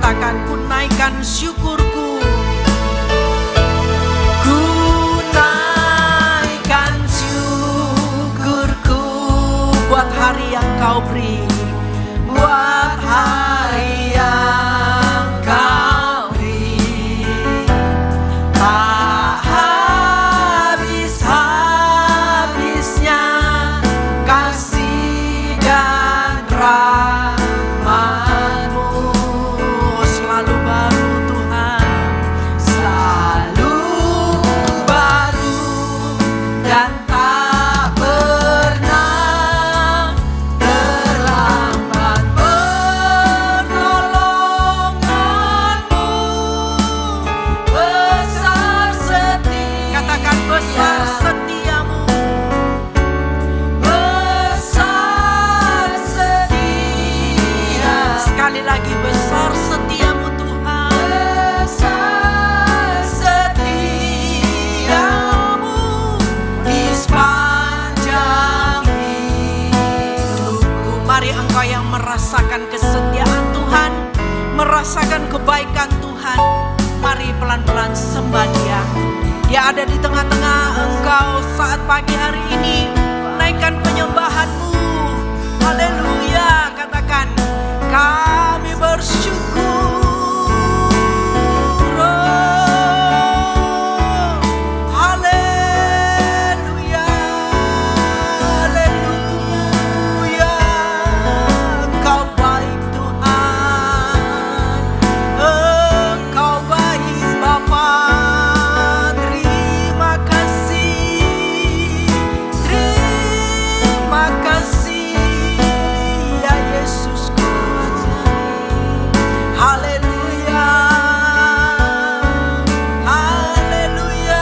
Katakan, ku naikkan syukurku. Ku naikkan syukurku buat hari yang kau beri, buat hari yang kau beri. Tak habis-habisnya kasih dan rahmat-Mu. Selalu baru Tuhan, selalu baru dan tak pernah terlambat pertolongan-Mu. Besar setia, katakan besar setia-Mu. Besar setia, sekali lagi besar setiamu Tuhan. Besar setiamu di sepanjang hidupku. Mari engkau yang merasakan kesetiaan Tuhan, merasakan kebaikan Tuhan, mari pelan-pelan sembah Dia. Dia ada di tengah-tengah engkau saat pagi hari ini. Naikkan penyembahanmu. Haleluya. Katakan, kami bersyukur. Oh, haleluya. Haleluya. Engkau baik Tuhan. Engkau baik Bapa. Terima kasih. Terima kasih ya Yesusku. Haleluya. Haleluya.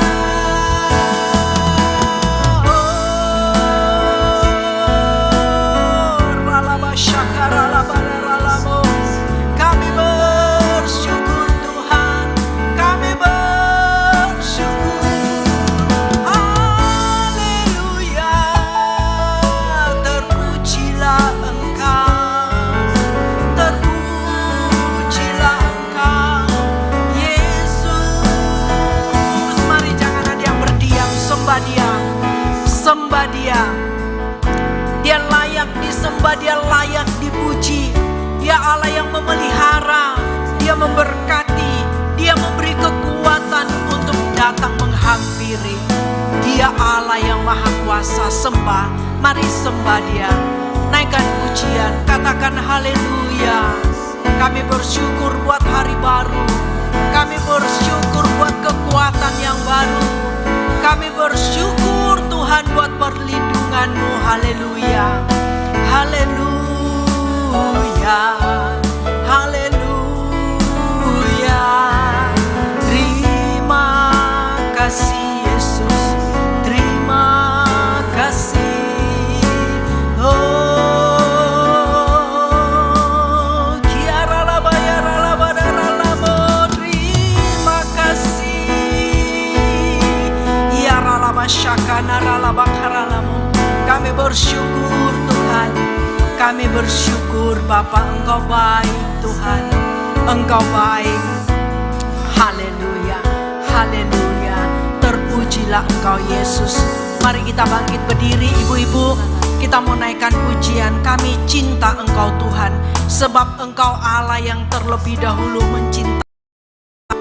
Oh, ralaba syakara labara ralamo. Kami bersyukur Tuhan. Kami bersyukur. Haleluya. Terpujilah Engkau. Terpujilah Engkau, Yesus. Mari jangan ada yang berdiam, sembah Dia. Sembah Dia. Dia layak disembah, Dia layak dipuji. Dia Allah yang memelihara, Dia memberkati, Dia memberi kekuatan untuk datang menghampiri. Dia Allah yang maha kuasa. Sembah, mari sembah Dia. Naikkan pujian, katakan haleluya. Kami bersyukur buat hari baru. Kami bersyukur buat kekuatan yang baru. Kami bersyukur Tuhan buat perlindungan-Mu. Haleluya. Haleluya. Haleluya. Terima kasih Yesus. Terima kasih. Oh, kiara laba yara laba dara labo. Terima kasih. Yara laba syakana ralaba karalamu. Kami bersyukur Tuhan. Kami bersyukur Bapa, Engkau baik Tuhan. Engkau baik. Haleluya. Haleluya. Terpujilah Engkau Yesus. Mari kita bangkit berdiri ibu-ibu. Kita mau naikkan pujian. Kami cinta Engkau Tuhan, sebab Engkau Allah yang terlebih dahulu mencintai.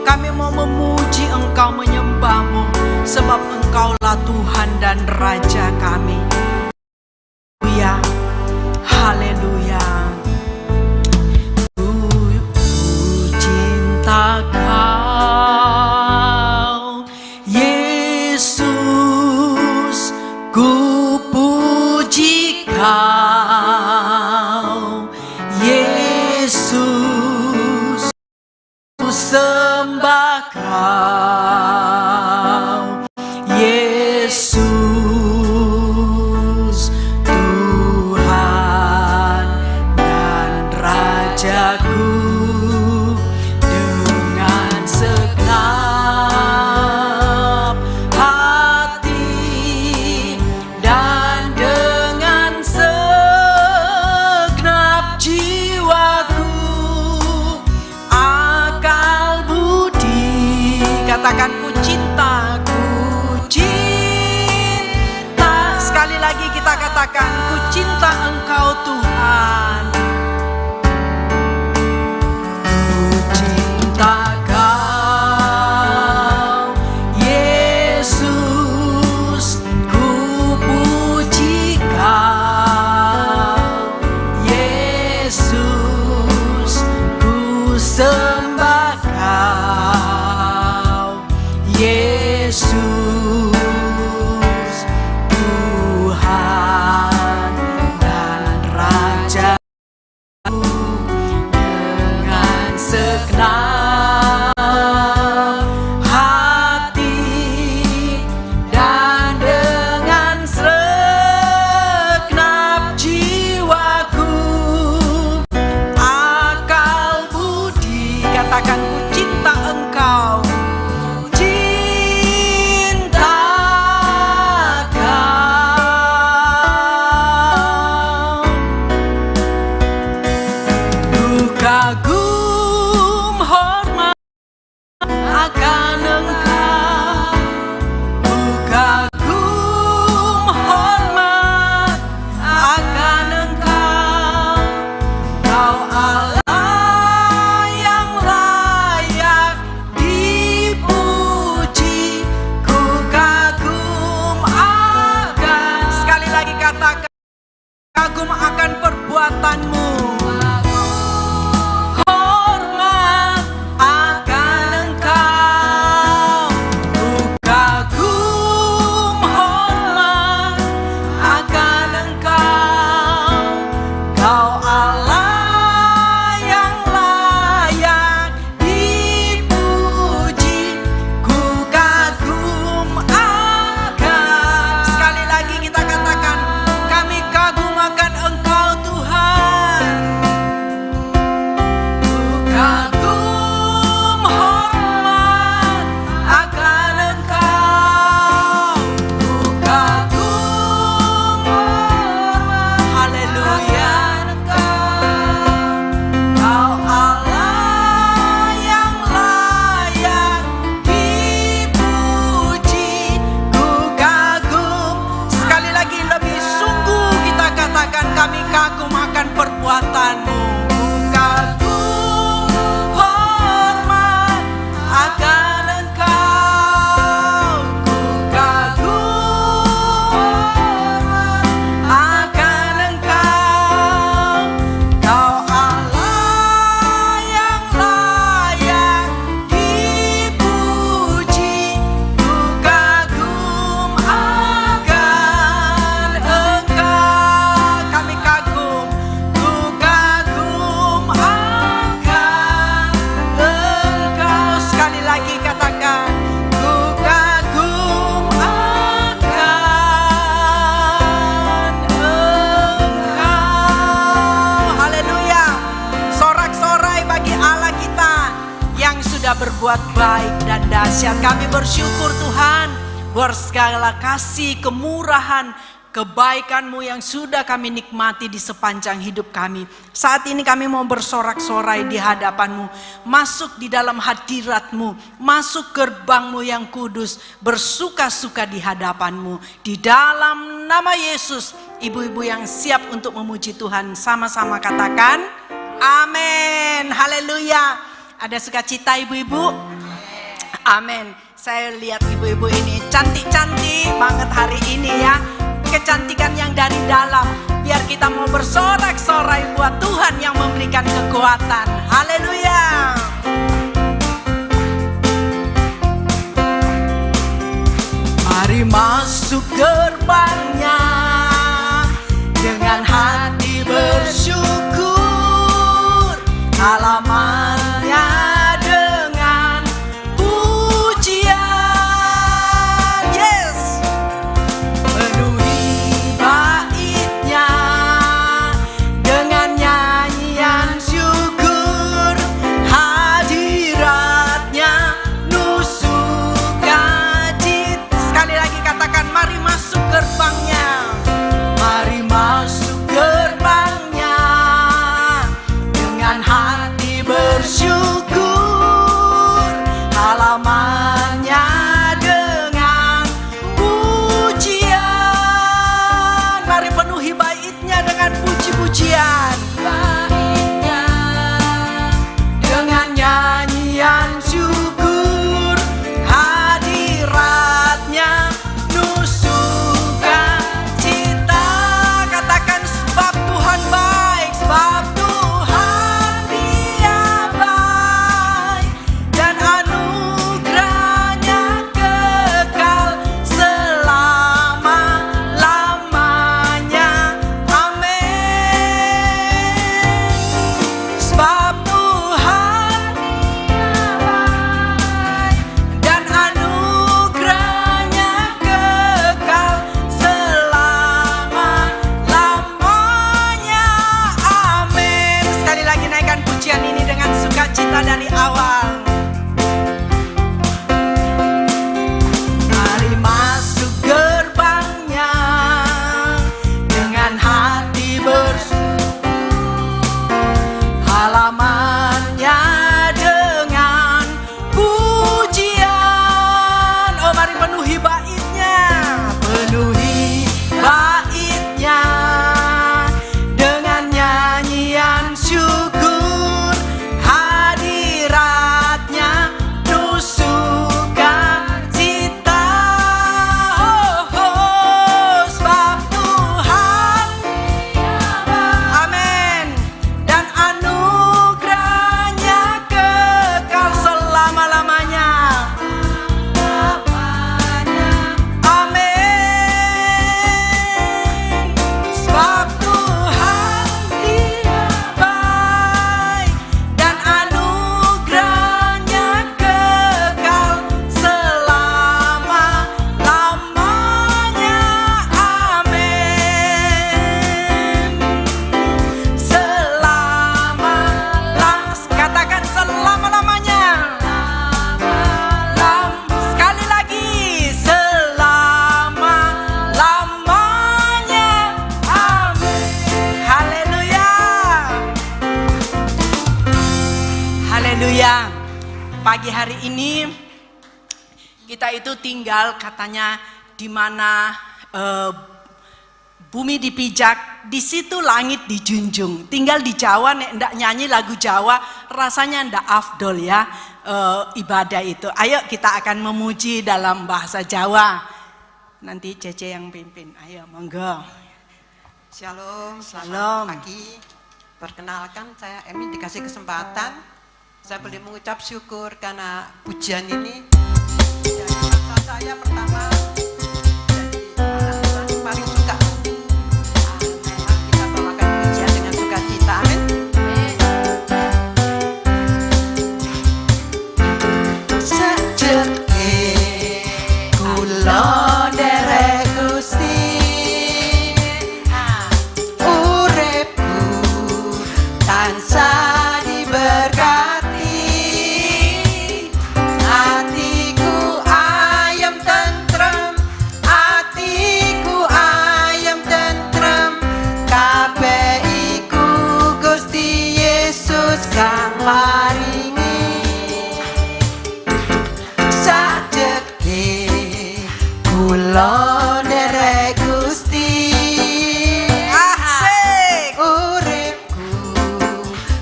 Kami mau memuji Engkau, menyembah-Mu, sebab Engkaulah Tuhan dan Raja kami. Haleluya. Haleluya. Ku cinta Kau Yesus, ku puji Kau Yesus, ku sembah Kau Yesus, Tuhan dan Rajaku. Dengan segenap hati dan dengan segenap jiwaku, katakan, ku cinta Engkau Tuhan. Ku cinta Kau Yesus, ku puji Kau Yesus, ku sembah Kau Yesus, Tuhan dan Raja, dengan segenap hati dan dengan segenap jiwaku, akal budi, katakan ku cinta Engkau. Kagum hormat akan Engkau, ku kagum hormat akan Engkau, Kau Allah yang layak dipuji, ku kagum akan, sekali lagi katakan, kagum akan perbuatan-Mu. Kami kagum akan perbuatan-Mu, kagum hormat akan Engkau, ku kagum akan Engkau, Kau Allah yang layak dipuji, ku kagum akan Engkau. Sekali lagi katakan, ku kagum akan Engkau. Haleluya. Sorak-sorai bagi Allah kita yang sudah berbuat baik dan dahsyat. Kami bersyukur Tuhan buat segala kasih, kemurahan, kebaikan-Mu yang sudah kami nikmati di sepanjang hidup kami. Saat ini kami mau bersorak-sorai di hadapan-Mu, masuk di dalam hadirat-Mu, masuk gerbang-Mu yang kudus, bersuka-suka di hadapan-Mu. Di dalam nama Yesus, ibu-ibu yang siap untuk memuji Tuhan, sama-sama katakan amin. Haleluya. Ada sukacita ibu-ibu? Amin. Saya lihat ibu-ibu ini cantik-cantik banget hari ini ya. Kecantikan yang dari dalam. Biar kita mau bersorak-sorai buat Tuhan yang memberikan kekuatan. Haleluya. Mari masuk gerbangnya dengan hati bersyukur, halamannya dengan pujian. Yes, penuhi baitnya dengan nyanyian syukur. bersukacita dari awal. Mari masuk gerbangnya dengan hati halamannya dengan pujian. Oh, mari penuhi baitnya, penuhi baitnya dengan nyanyian syukur, hadiratnya penuh sukacita. Oh, oh, sebab Tuhan, amin, dan anugerahnya kekal selama-lamanya. Amin. Sebab Tuhan Dia baik dan anugerahnya kekal selama-lamanya. Amin. Katakan selama-lamanya. Sekali lagi, selama-lamanya. Amin. Haleluya. Haleluya. Pagi hari ini kita itu tinggal katanya di mana bumi dipijak, di situ langit dijunjung. Tinggal di Jawa, nek ndak nyanyi lagu Jawa rasanya ndak afdol ya, ibadah itu. Ayo kita akan memuji dalam bahasa Jawa. Nanti Cece yang pimpin. Ayo monggo. Shalom, Shalom. selamat pagi. Perkenalkan, saya Emi, dikasih kesempatan. Saya boleh mengucap syukur karena pujian ini. Dari masa saya pertama jadi anak Tuhan paling suka. Memang kita bawakan pujian dengan sukacita. Amin. Sajeke kula nderek Gusti, uripku tansah diberkati, hatiku ayem tentrem, hatiku ayem tentrem, kabeh iku Gusti Yesus kang maringi. Sajeke kula nderek Gusti, Asik. uripku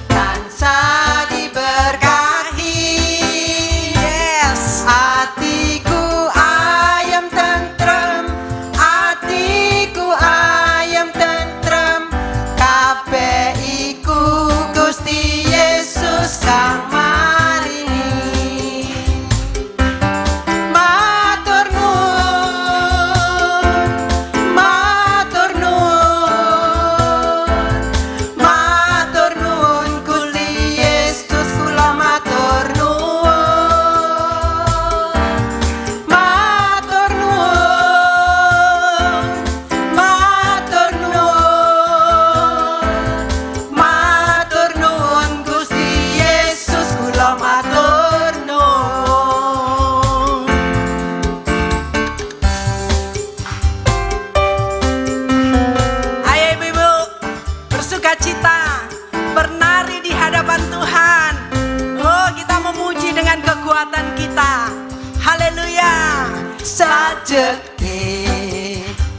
tansah diberkahi, Yes. hatiku ayem tentrem, hatiku ayem tentrem, kabeh iku Gusti Yesus kang maringi. Matur nuwun, matur nuwun, matur nuwun Gusti Yesus, kula matur nuwun, matur nuwun, matur nuwun, matur nuwun Gusti Yesus, kula matur nuwun. Ayo ibu-ibu, bersukacita, bernari di hadapan Tuhan. Oh, kita memuji dengan kekuatan kita. Haleluya. Sajeke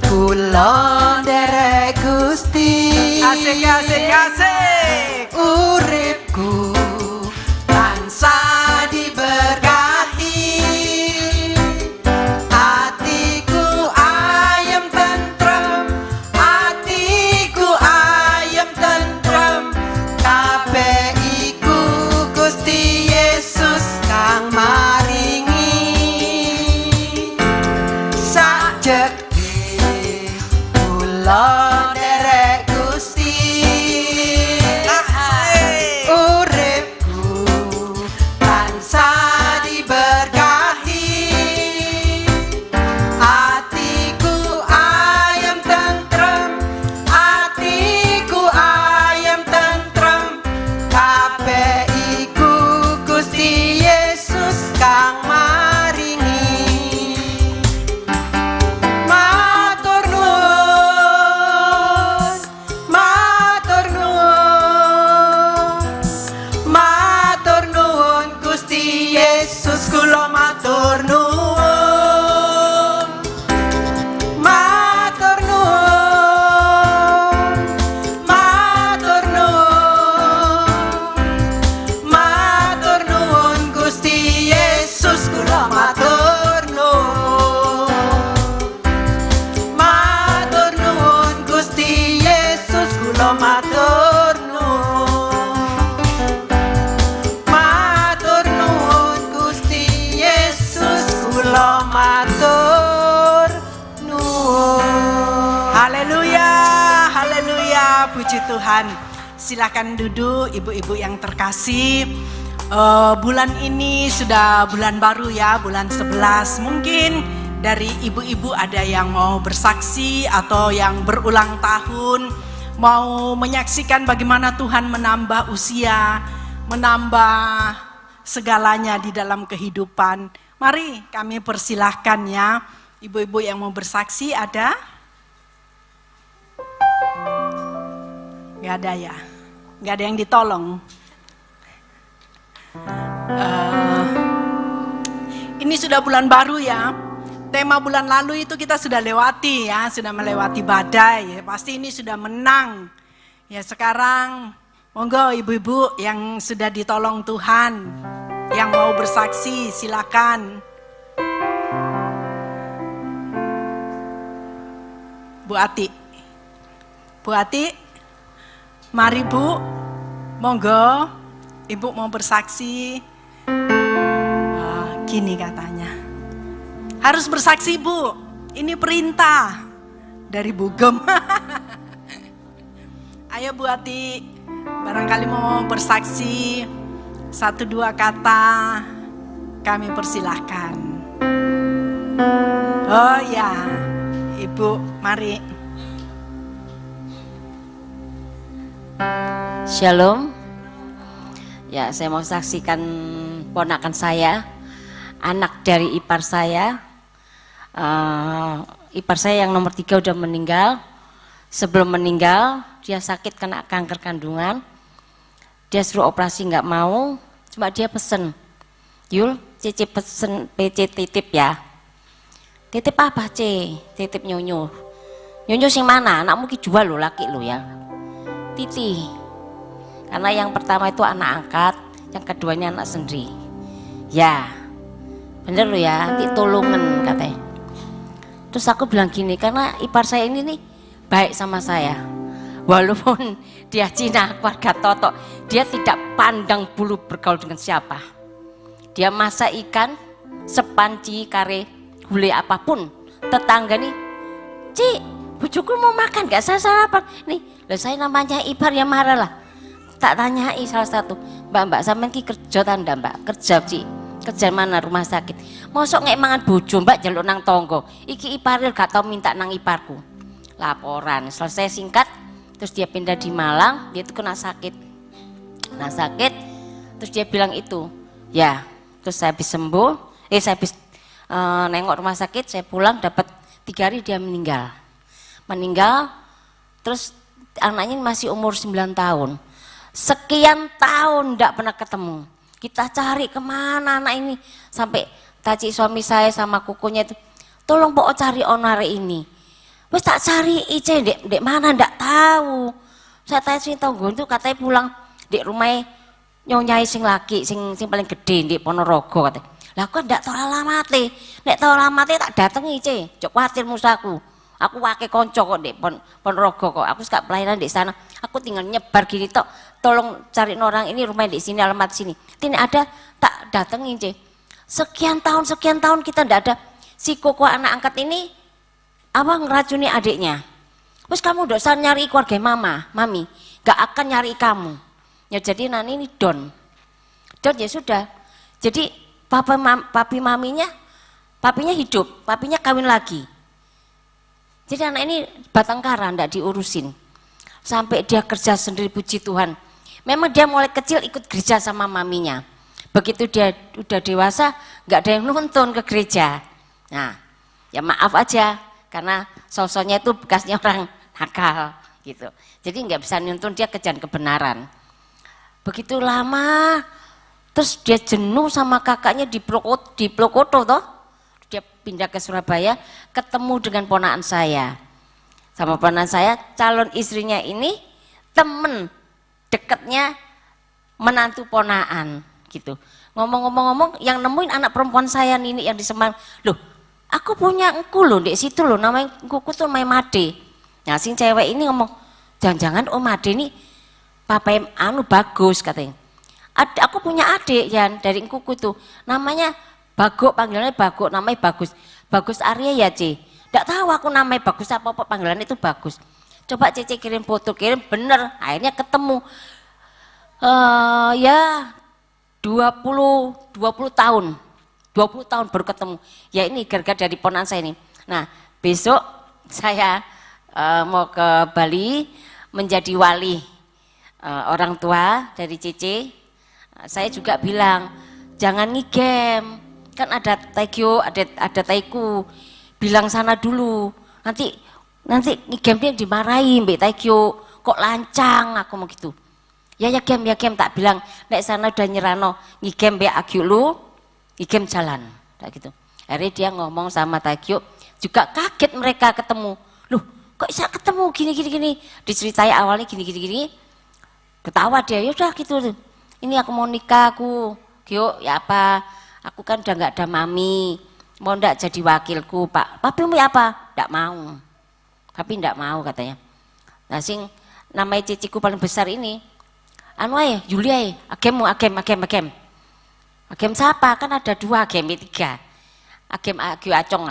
kula nderek Gusti, Asik, asik, asik. uripku tansah diberkati, hatiku ayem tentrem, hatiku ayem tentrem, kabeh iku Gusti Yesus kang maringi. Sajeke kula nderek Gusti, Asik. urip Tuhan. Silakan duduk ibu-ibu yang terkasih. Bulan ini sudah bulan baru ya, bulan 11. Mungkin dari ibu-ibu ada yang mau bersaksi atau yang berulang tahun, mau menyaksikan bagaimana Tuhan menambah usia, menambah segalanya di dalam kehidupan. Mari kami persilahkan ya, ibu-ibu yang mau bersaksi ada? Gak ada ya? Gak ada yang ditolong? Ini sudah bulan baru ya. Tema bulan lalu itu kita sudah lewati ya, sudah melewati badai. Pasti ini sudah menang. Ya sekarang monggo ibu-ibu yang sudah ditolong Tuhan, yang mau bersaksi silakan. Bu Ati, mari Bu, monggo, ibu mau bersaksi. Gini katanya, harus bersaksi Bu, ini perintah dari Bu Gem. Ayo Bu Ati, barangkali mau bersaksi, 1-2 kata, kami persilahkan. Oh ya, Ibu, mari. Shalom. Ya, saya mau saksikan ponakan saya, anak dari ipar saya. Ipar saya yang nomor 3 udah meninggal. Sebelum meninggal, dia sakit kena kanker kandungan. Dia suruh operasi nggak mau, cuma dia pesen, Yul, Cici pesen PC titip ya. Titip apa C? Titip nyonyo. Nyonyo sing mana? Anakmu ki jual lo, laki lo ya. Titi. Karena yang pertama itu anak angkat, yang keduanya anak sendiri. Ya, bener lo ya, ditolongan katanya. Terus aku bilang gini, karena ipar saya ini nih baik sama saya. Walaupun dia Cina, keluarga Toto, dia tidak pandang bulu bergaul dengan siapa. Dia masak ikan, sepanci, kare, gulai apapun. Tetangga nih, Ci, bujuku mau makan gak saya sarapan? Nih, lah saya namanya ipar ya marah lah. Tak tanyai salah satu, Mbak sampean ki kerja tanda Mbak, kerja Ci. Kerja mana rumah sakit? Mosok ngek mangan bojo Mbak jaluk nang tonggo. Iki iparil gak tau minta nang iparku. Laporan, selesai singkat, terus dia pindah di Malang, dia itu kena sakit. Nah sakit, terus dia bilang itu, ya, terus saya habis sembuh, saya habis nengok rumah sakit, saya pulang dapat 3 hari dia meninggal. Meninggal, terus anaknya masih umur 9 tahun. Sekian tahun tidak pernah ketemu. Kita cari kemana anak ini, sampai taci suami saya sama kukunya itu, tolong pok cari onare ini. Wes tak cari Ice, dek mana ndak tahu. Saya tanya sing tonggo itu katanya pulang di rumah nyonyai sing laki, sing paling gede di Ponorogo katanya. Lah kok ndak tahu alamate. Nek tahu alamate tak datangi Ice, jok khawatir musaku. Aku wake konco kok di Ponorogo kok. Aku suka pelayanan di sana. Aku tinggal nyebar gini tok. Tolong cariin orang ini rumah di sini, alamat sini. Tidak ada, tak datangi Ice. Sekian tahun kita ndak ada. Si Koko anak angkat ini apa ngeracuni adiknya. Terus kamu udah usah nyari keluarga mami, gak akan nyari kamu. Ya jadi nanti ini don ya sudah. Jadi papinya hidup, papinya kawin lagi. Jadi anak ini batang kara, ndak diurusin. Sampai dia kerja sendiri, puji Tuhan. Memang dia mulai kecil ikut gereja sama maminya. Begitu dia udah dewasa, nggak ada yang nonton ke gereja. Nah, ya maaf aja. Karena sosoknya itu bekasnya orang nakal gitu. Jadi nggak bisa nuntun dia ke jalan kebenaran. Begitu lama, terus dia jenuh sama kakaknya di Plokoto toh. Dia pindah ke Surabaya, ketemu dengan ponakan saya. Sama ponakan saya, calon istrinya ini temen deketnya menantu ponakan gitu. Ngomong-ngomong yang nemuin anak perempuan saya ini yang di Semarang. Loh, aku punya engku loh di situ loh, namanya engkuku tuh namanya Made. Nah, sing cewek ini ngomong, jangan-jangan Om Made ini papa bagus katanya. Aku punya adik Yan dari engkuku tuh, namanya Bagok, panggilannya Bagok, namanya Bagus. Bagus Arya ya C. Nggak tahu aku namanya Bagus apa panggilannya itu Bagus. coba Cece kirim foto, kirim bener, akhirnya ketemu. Ya 20 tahun 20 tahun baru ketemu. Ya ini gara-gara dari ponakan saya ini. Nah besok saya mau ke Bali menjadi wali orang tua dari Cece. Saya juga bilang jangan ngigem, kan ada taekyo, ada taiku, bilang sana dulu, nanti ngigemnya dimarahi mbak taekyo, kok lancang, aku mau gitu. Ya gem tak bilang, nek sana udah nyerano ngigem mbak agyu lu, ngigem jalan, kayak gitu. Akhirnya dia ngomong sama taekyo, juga kaget mereka ketemu, loh kok bisa ketemu gini, diceritai awalnya gini, ketawa dia, yaudah gitu, ini aku mau nikah aku, Gyo, ya apa, aku kan udah nggak ada mami, mau ndak jadi wakilku pak, papimu ya apa, ndak mau, papi ndak mau katanya. Nah sing namanya ciciku paling besar ini, anu aja, Yulia agem siapa, kan ada 2, agem 3, agem agio acong,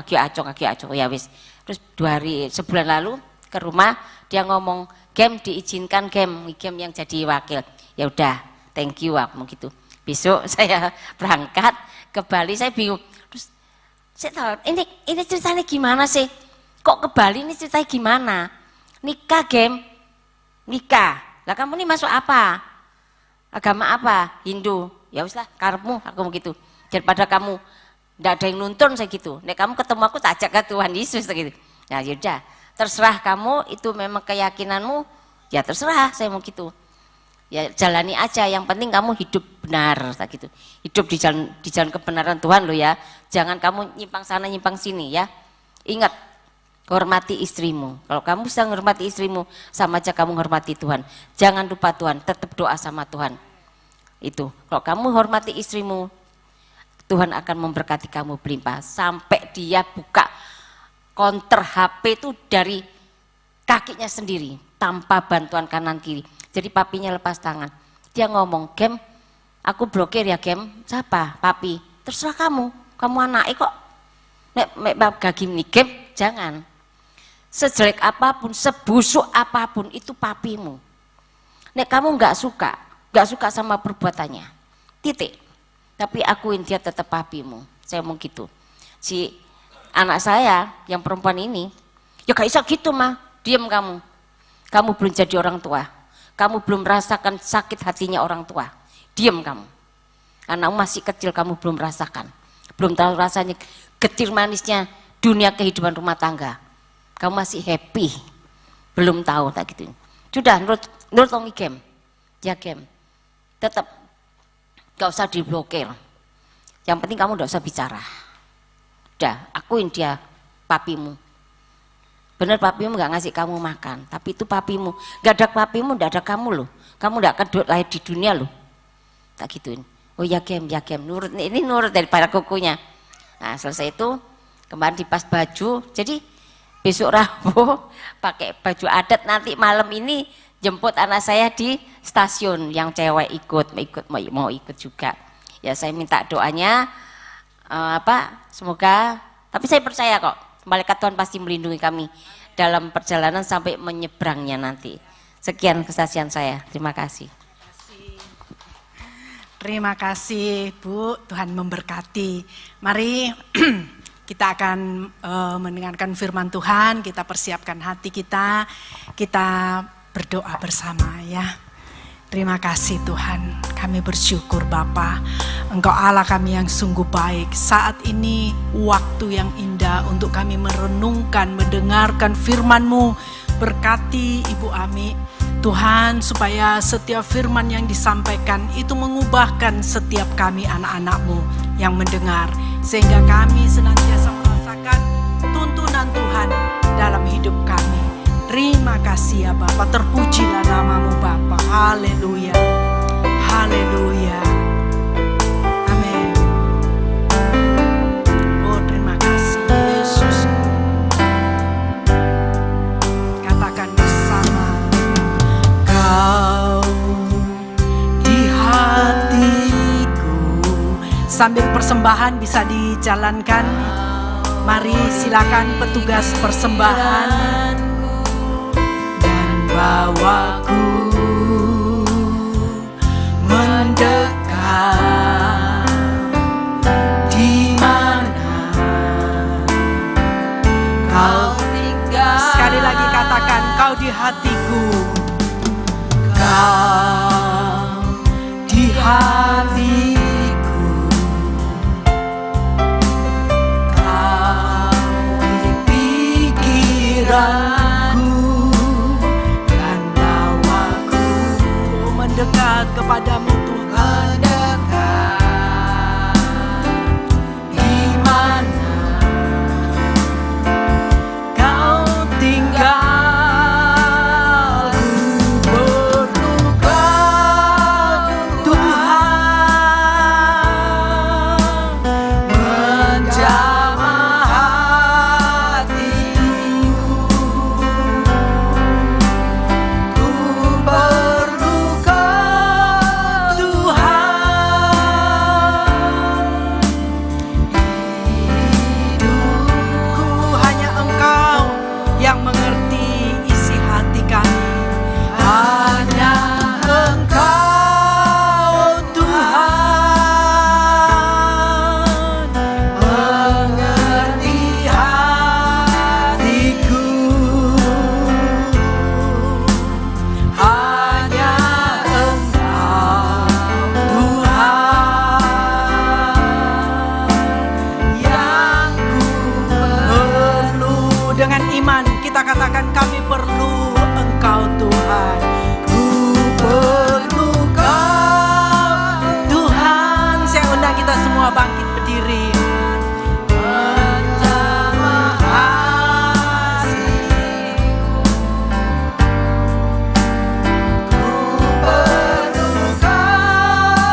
ya wis. Terus 2 hari, sebulan lalu ke rumah, dia ngomong, gem diizinkan gem yang jadi wakil, ya udah, thank you aku mau gitu. Besok saya berangkat ke Bali, saya bingung. Terus saya tahu ini ceritanya gimana sih? Kok ke Bali ini ceritanya gimana? Nikah gem, nikah. Lah kamu ini masuk apa? Agama apa? Hindu. Ya wis lah, karepmu aku mau gitu. Daripada kamu ndak ada yang nuntun saya gitu. Nek kamu ketemu aku tak ajak ke Tuhan Yesus gitu. Nah yaudah, terserah kamu, itu memang keyakinanmu, ya terserah saya mau gitu. Ya jalani aja, yang penting kamu hidup benar gitu. Hidup di jalan kebenaran Tuhan lo ya. Jangan kamu nyimpang sana nyimpang sini ya. Ingat, hormati istrimu. Kalau kamu bisa menghormati istrimu, sama aja kamu menghormati Tuhan. Jangan lupa Tuhan, tetap doa sama Tuhan. Itu. Kalau kamu hormati istrimu, Tuhan akan memberkati kamu berlimpah. Sampai dia buka konter HP itu dari kakinya sendiri, tanpa bantuan kanan kiri. Jadi papinya lepas tangan. Dia ngomong, gem, aku blokir ya gem. Siapa? Papi. Terserah kamu anaknya kok. Nek gagim nih gem, jangan. Sejelek apapun, sebusuk apapun, itu papimu. Nek kamu nggak suka sama perbuatannya, titik. Tapi akuin dia tetap papimu. Saya mau gitu. Si anak saya yang perempuan ini, ya gak bisa gitu mah, diem kamu. Kamu belum jadi orang tua. Kamu belum merasakan sakit hatinya orang tua. Diam kamu. Anakmu masih kecil, kamu belum merasakan. Belum tahu rasanya getir manisnya dunia kehidupan rumah tangga. Kamu masih happy. Belum tahu tak gitu. Sudah, nurut tongi game. Ya game. Tetap gak usah diblokir. Yang penting kamu gak usah bicara. Udah, akuin dia papimu. Bener papimu gak ngasih kamu makan, tapi itu papimu. Gak ada papimu, gak ada kamu loh. Kamu gak akan lahir di dunia loh. Tak gituin. Oh ya gem, nurut. Ini nurut daripada kukunya. Nah selesai itu, kemarin dipas baju. Jadi besok Rabu pakai baju adat, nanti malam ini jemput anak saya di stasiun. Yang cewek mau ikut juga. Ya saya minta doanya, semoga, tapi saya percaya kok. Malaikat Tuhan pasti melindungi kami dalam perjalanan sampai menyeberangnya nanti. Sekian kesaksian saya. Terima kasih. Terima kasih Bu, Tuhan memberkati. Mari kita akan mendengarkan firman Tuhan, kita persiapkan hati kita berdoa bersama ya. Terima kasih Tuhan, kami bersyukur Bapa, Engkau Allah kami yang sungguh baik. Saat ini waktu yang indah untuk kami merenungkan, mendengarkan firman-Mu. Berkati Ibu Ami, Tuhan, supaya setiap firman yang disampaikan itu mengubahkan setiap kami anak-anak-Mu yang mendengar. Sehingga kami senantiasa merasakan tuntunan Tuhan dalam hidup kami. Terima kasih ya Bapa, terpujilah nama-Mu Bapa. Haleluya, haleluya, amin. Oh terima kasih Yesus. Katakan bersama, Kau di hatiku. Sambil persembahan bisa dijalankan. Mari silakan petugas persembahan. bawaku mendekat. Di mana kau tinggal? Sekali lagi katakan, kau di hatiku. Kau di hatiku, kau di pikiranku, dan bawaku mendekat kepadamu Tuhan. Mendekat. Di mana kau tinggal? Katakan, kami perlu Engkau Tuhan. Ku perlu Kau Tuhan. Saya undang kita semua bangkit berdiri. Menjamah hatiku, ku perlu Kau Tuhan.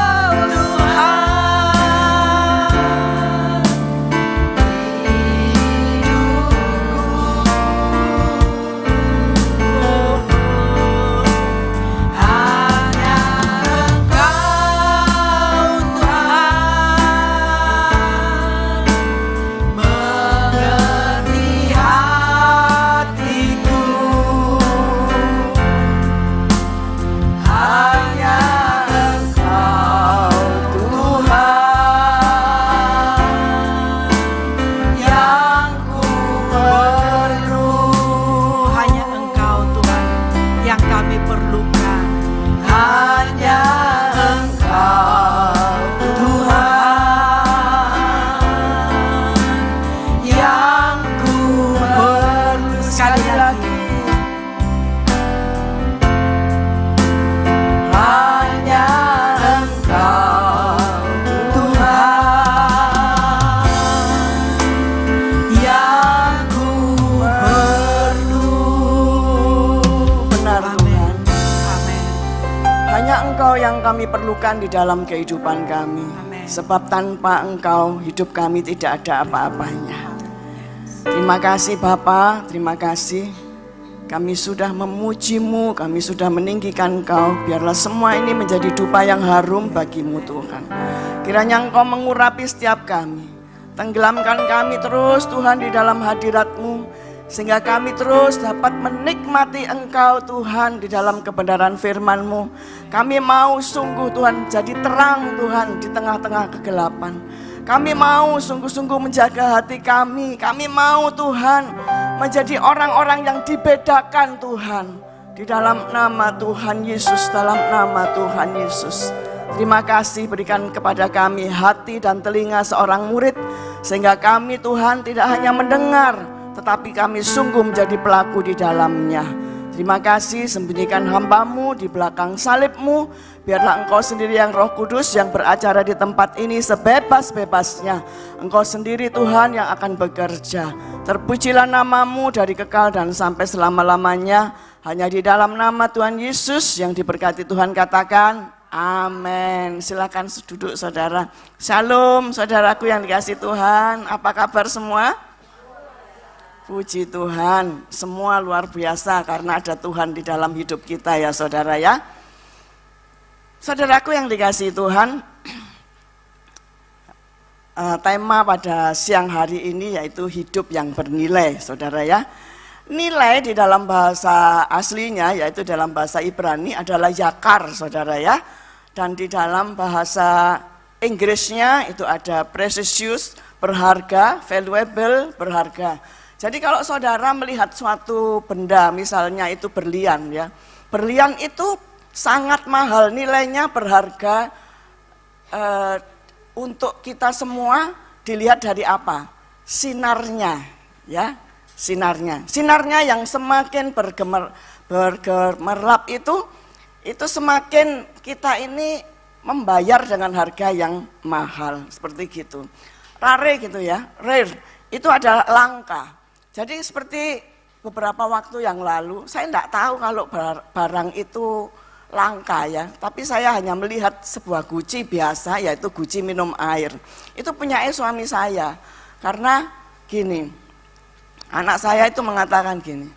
Kami perlukan di dalam kehidupan kami. Amen. Sebab tanpa Engkau hidup kami tidak ada apa-apanya. Terima kasih Bapa, terima kasih. Kami sudah memuji-Mu, kami sudah meninggikan Engkau. Biarlah semua ini menjadi dupa yang harum bagi-Mu Tuhan. Kiranya Engkau mengurapi setiap kami. Tenggelamkan kami terus Tuhan di dalam hadirat-Mu, sehingga kami terus dapat menikmati Engkau Tuhan di dalam kebenaran firman-Mu. Kami mau sungguh Tuhan jadi terang Tuhan di tengah-tengah kegelapan. Kami mau sungguh-sungguh menjaga hati kami. Kami mau Tuhan menjadi orang-orang yang dibedakan Tuhan. Di dalam nama Tuhan Yesus, dalam nama Tuhan Yesus. Terima kasih berikan kepada kami hati dan telinga seorang murid. Sehingga kami Tuhan tidak hanya mendengar, tetapi kami sungguh menjadi pelaku di dalamnya. Terima kasih, sembunyikan hamba-Mu di belakang salib-Mu. Biarlah Engkau sendiri yang Roh Kudus yang beracara di tempat ini sebebas-bebasnya. Engkau sendiri Tuhan yang akan bekerja. Terpujilah nama-Mu dari kekal dan sampai selama-lamanya. Hanya di dalam nama Tuhan Yesus yang diberkati Tuhan katakan amin. Silakan duduk saudara. Shalom saudaraku yang dikasihi Tuhan. Apa kabar semua? Puji Tuhan, semua luar biasa karena ada Tuhan di dalam hidup kita ya saudara ya. Saudaraku yang dikasihi Tuhan, tema pada siang hari ini yaitu hidup yang bernilai saudara ya. Nilai di dalam bahasa aslinya, yaitu dalam bahasa Ibrani adalah yakar, saudara ya. Dan di dalam bahasa Inggrisnya itu ada precious, berharga, valuable, berharga. Jadi kalau saudara melihat suatu benda, misalnya itu berlian ya. Berlian itu sangat mahal, nilainya berharga untuk kita semua dilihat dari apa? Sinarnya ya. Sinarnya yang semakin bergemerlap itu semakin kita ini membayar dengan harga yang mahal, seperti gitu. Rare gitu ya, rare itu adalah langka. Jadi seperti beberapa waktu yang lalu, saya tidak tahu kalau barang itu langka ya, tapi saya hanya melihat sebuah guci biasa, yaitu guci minum air. Itu punya suami saya, karena gini, anak saya itu mengatakan gini,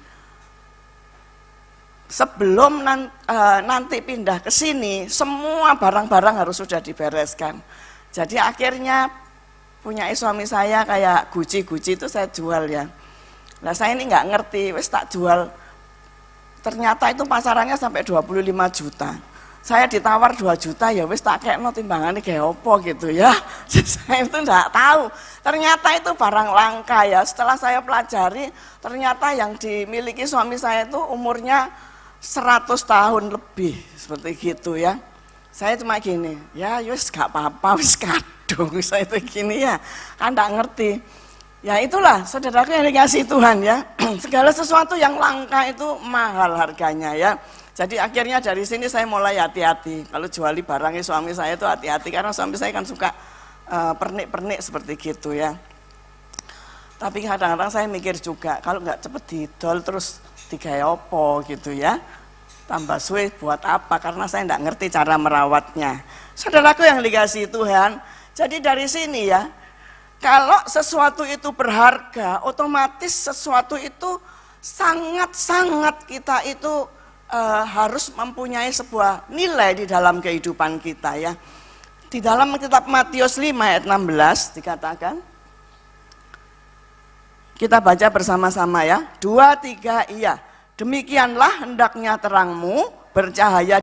sebelum nanti pindah ke sini, semua barang-barang harus sudah dibereskan. Jadi akhirnya punya suami saya kayak guci-guci itu saya jual ya. Nah saya ini nggak ngerti, wes tak jual. Ternyata itu pasarannya sampai 25 juta. Saya ditawar 2 juta ya wes tak kekno timbangannya kayak opo gitu ya. Saya itu enggak tahu. Ternyata itu barang langka ya. Setelah saya pelajari, ternyata yang dimiliki suami saya itu umurnya 100 tahun lebih, seperti gitu ya. Saya cuma gini, ya wes gak apa-apa, wes kadung. Saya itu gini ya, kan enggak ngerti. Ya itulah saudaraku yang dikasih Tuhan ya. Segala sesuatu yang langka itu mahal harganya ya. Jadi akhirnya dari sini saya mulai hati-hati. Kalau juali barangnya suami saya itu hati-hati, karena suami saya kan suka pernik-pernik seperti gitu ya. Tapi kadang-kadang saya mikir juga, kalau nggak cepet didol terus digawe opo gitu ya. Tambah suwe buat apa, karena saya nggak ngerti cara merawatnya. Saudaraku yang dikasih Tuhan, jadi dari sini ya, kalau sesuatu itu berharga, otomatis sesuatu itu sangat-sangat kita itu harus mempunyai sebuah nilai di dalam kehidupan kita ya. Di dalam kitab Matius 5 ayat 16 dikatakan, kita baca bersama-sama ya, 2, 3, iya. Demikianlah hendaknya terangmu bercahaya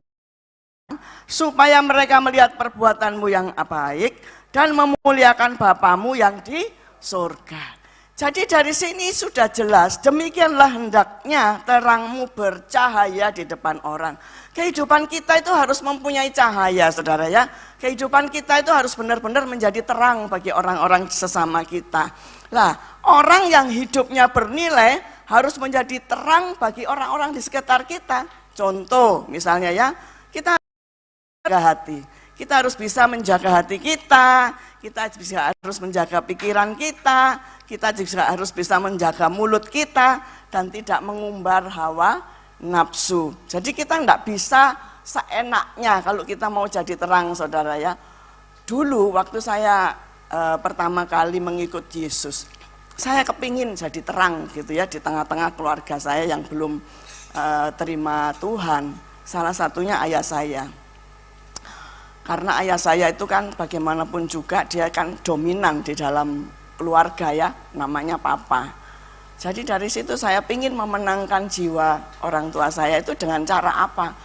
supaya mereka melihat perbuatanmu yang baik dan memuliakan Bapamu yang di surga. Jadi dari sini sudah jelas, demikianlah hendaknya terangmu bercahaya di depan orang. Kehidupan kita itu harus mempunyai cahaya, saudara ya. Kehidupan kita itu harus benar-benar menjadi terang bagi orang-orang sesama kita. Nah, orang yang hidupnya bernilai harus menjadi terang bagi orang-orang di sekitar kita. Contoh misalnya ya, kita menjaga hati. Kita harus bisa menjaga hati kita juga harus menjaga pikiran kita juga harus bisa menjaga mulut kita, dan tidak mengumbar hawa nafsu. Jadi kita enggak bisa seenaknya kalau kita mau jadi terang, saudara ya. Dulu waktu saya pertama kali mengikut Yesus, saya kepingin jadi terang gitu ya, di tengah-tengah keluarga saya yang belum terima Tuhan. Salah satunya ayah saya. Karena ayah saya itu kan bagaimanapun juga dia kan dominan di dalam keluarga ya, namanya papa. Jadi dari situ saya ingin memenangkan jiwa orang tua saya itu dengan cara apa?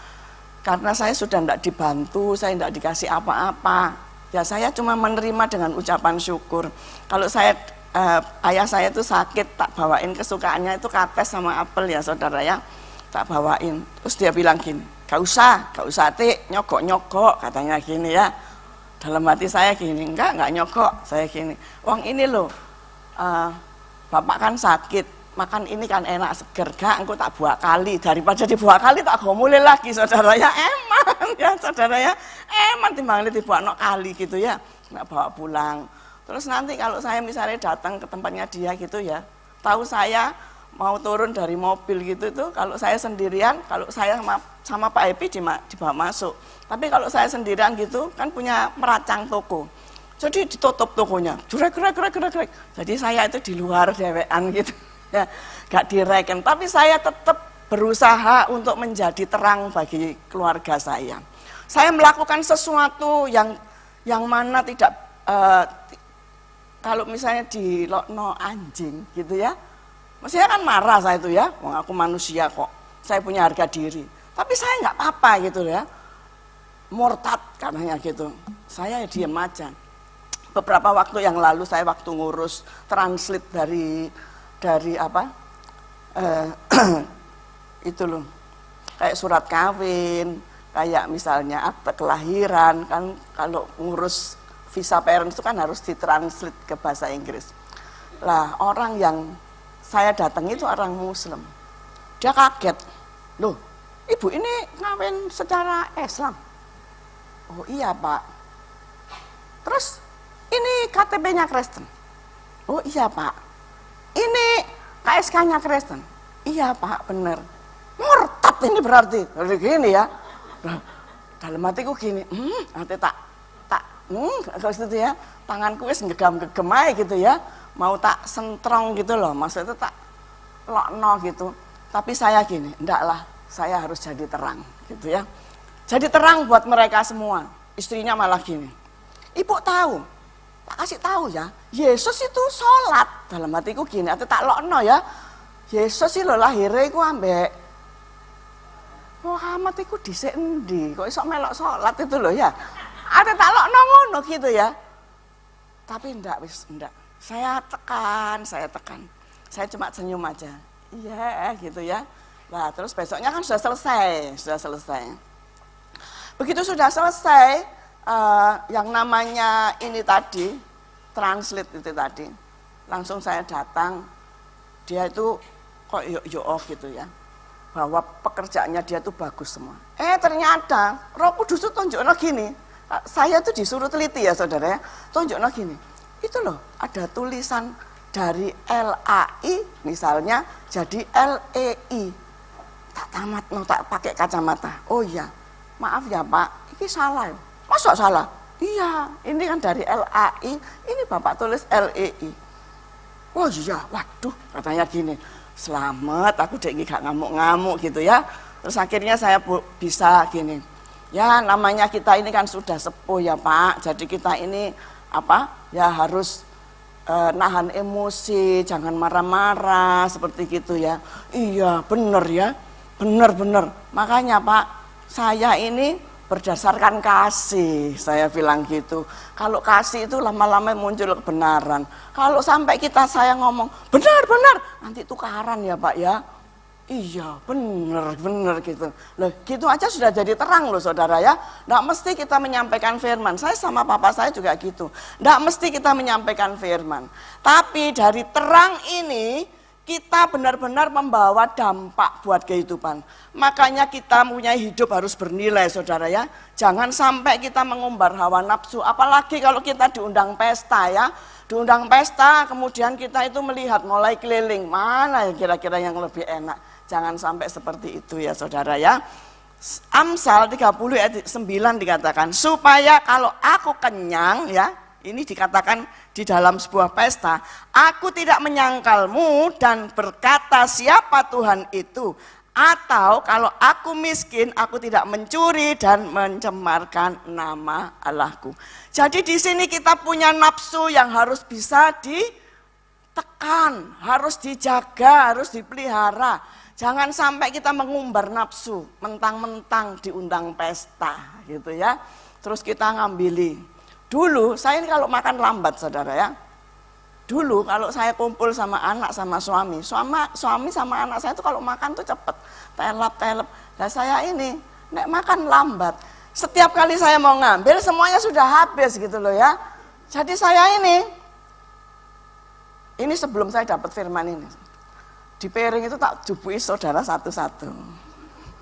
Karena saya sudah tidak dibantu, saya tidak dikasih apa-apa. Ya saya cuma menerima dengan ucapan syukur. Kalau saya ayah saya itu sakit, tak bawain kesukaannya itu kates sama apel ya saudara ya, tak bawain. Terus dia bilang gini, gak usah Tik, nyogok-nyogok katanya gini ya. Dalam hati saya gini, enggak nyogok, saya gini, wong ini loh, bapak kan sakit, makan ini kan enak seger, gak engkau tak buat kali, daripada dibuat kali tak gomulin lagi saudara ya, eman ya saudara ya, eman timbangnya dibuat nok kali gitu ya, nggak bawa pulang. Terus nanti kalau saya misalnya datang ke tempatnya dia gitu ya, tahu saya mau turun dari mobil gitu tuh, kalau saya sendirian, kalau saya sama Pak Epi dibawa masuk. Tapi kalau saya sendirian gitu, kan punya meracang toko. Jadi ditutup tokonya, jurek. Jadi saya itu di luar dewean gitu, ya, gak direken. Tapi saya tetap berusaha untuk menjadi terang bagi keluarga saya. Saya melakukan sesuatu yang mana tidak, kalau misalnya di lokno anjing gitu ya, Mestinya kan marah saya itu ya, wong aku manusia kok, saya punya harga diri. Tapi saya nggak apa-apa gitu ya, murtad katanya gitu. Saya diam aja. Beberapa waktu yang lalu saya waktu ngurus translate dari apa, itu loh, kayak surat kawin, kayak misalnya akte kelahiran, kan kalau ngurus visa parent itu kan harus ditranslate ke bahasa Inggris. Lah orang yang saya datangi itu orang Muslim. Dia kaget. Loh, ibu ini ngawin secara Islam? Oh iya Pak. Terus ini KTP-nya Kristen? Oh iya Pak. Ini KSK-nya Kristen? Iya Pak, bener. Murtad ini berarti. Jadi gini ya. Dalam hatiku gini, nanti kalau gitu ya, tanganku wis gegam-gegem aja gitu ya. Mau tak sentrong gitu loh, maksudnya tak lokno gitu. Tapi saya gini, ndaklah, saya harus jadi terang gitu ya. Jadi terang buat mereka semua. Istrinya malah gini, ibu tahu, tak kasih tahu ya, Yesus itu sholat. Dalam hatiku gini, atau tak lokno ya, Yesus sih lo lahirnya iku ambek Muhammad iku dhisik endi, kok iso melok sholat itu loh ya. Ada tak lokno ngono gitu ya. Tapi ndak wis, ndak. Saya tekan. Saya cuma senyum aja. Iya gitu ya. Nah terus besoknya kan sudah selesai. Begitu sudah selesai, yang namanya ini tadi, translate itu tadi, langsung saya datang, dia itu kok yuk gitu ya, bahwa pekerjaannya dia itu bagus semua. Ternyata Roh Kudus itu tunjuknya gini, saya tuh disuruh teliti ya saudara ya, tunjuknya gini, itu loh ada tulisan dari LAI misalnya jadi LEI. Tak tamat no, tak pakai kacamata. Oh iya, maaf ya Pak, ini salah. Masa salah? Iya, ini kan dari LAI, ini Bapak tulis LEI. Oh iya, waduh, katanya gini, selamat, aku dek gak ngamuk-ngamuk gitu ya. Terus akhirnya saya bisa gini, ya namanya kita ini kan sudah sepuh ya Pak, jadi kita ini apa ya harus nahan emosi, jangan marah-marah seperti gitu ya. Iya bener ya, bener. Makanya Pak, saya ini berdasarkan kasih, saya bilang gitu. Kalau kasih itu lama-lama muncul kebenaran. Kalau sampai saya ngomong benar, nanti tukaran ya Pak ya. Iya bener gitu. Loh gitu aja sudah jadi terang loh saudara ya. Nggak mesti kita menyampaikan firman. Saya sama papa saya juga gitu. Nggak mesti kita menyampaikan firman. Tapi dari terang ini kita benar-benar membawa dampak buat kehidupan. Makanya kita punya hidup harus bernilai saudara ya. Jangan sampai kita mengumbar hawa nafsu. Apalagi kalau kita diundang pesta ya. Diundang pesta kemudian kita itu melihat mulai keliling. Mana ya kira-kira yang lebih enak. Jangan sampai seperti itu ya saudara ya. Amsal 30 ayat 9 dikatakan, supaya kalau aku kenyang ya, ini dikatakan di dalam sebuah pesta, aku tidak menyangkalmu dan berkata siapa Tuhan itu. Atau kalau aku miskin, aku tidak mencuri dan mencemarkan nama Allahku. Jadi di sini kita punya nafsu yang harus bisa ditekan, harus dijaga, harus dipelihara. Jangan sampai kita mengumbar nafsu, mentang-mentang diundang pesta gitu ya. Terus kita ngambili. Dulu saya ini kalau makan lambat saudara ya. Dulu kalau saya kumpul sama anak sama suami sama anak saya itu kalau makan tuh cepet, telap. Nah saya ini nek makan lambat. Setiap kali saya mau ngambil semuanya sudah habis gitu loh ya. Jadi saya ini sebelum saya dapat firman ini. Di piring itu tak jubui saudara satu-satu.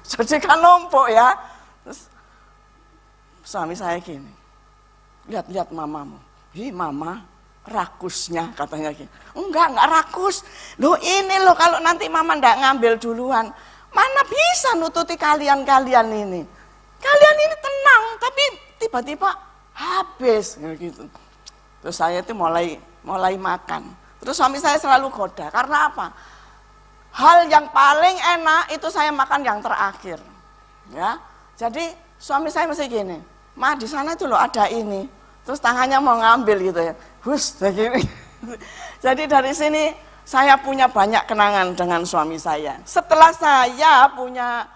Jadi kan numpuk ya. Terus suami saya gini, lihat mamamu. Ih mama, rakusnya katanya gini. Enggak rakus. Loh ini loh kalau nanti mama ndak ngambil duluan. Mana bisa nututi kalian ini. Kalian ini tenang, tapi tiba-tiba habis. Gitu. Terus saya itu mulai makan. Terus suami saya selalu goda. Karena apa? Hal yang paling enak itu saya makan yang terakhir, ya. Jadi suami saya mesti gini, Ma di sana itu loh ada ini, terus tangannya mau ngambil gitu ya, hus, begini. Jadi dari sini Saya punya banyak kenangan dengan suami saya. Setelah saya punya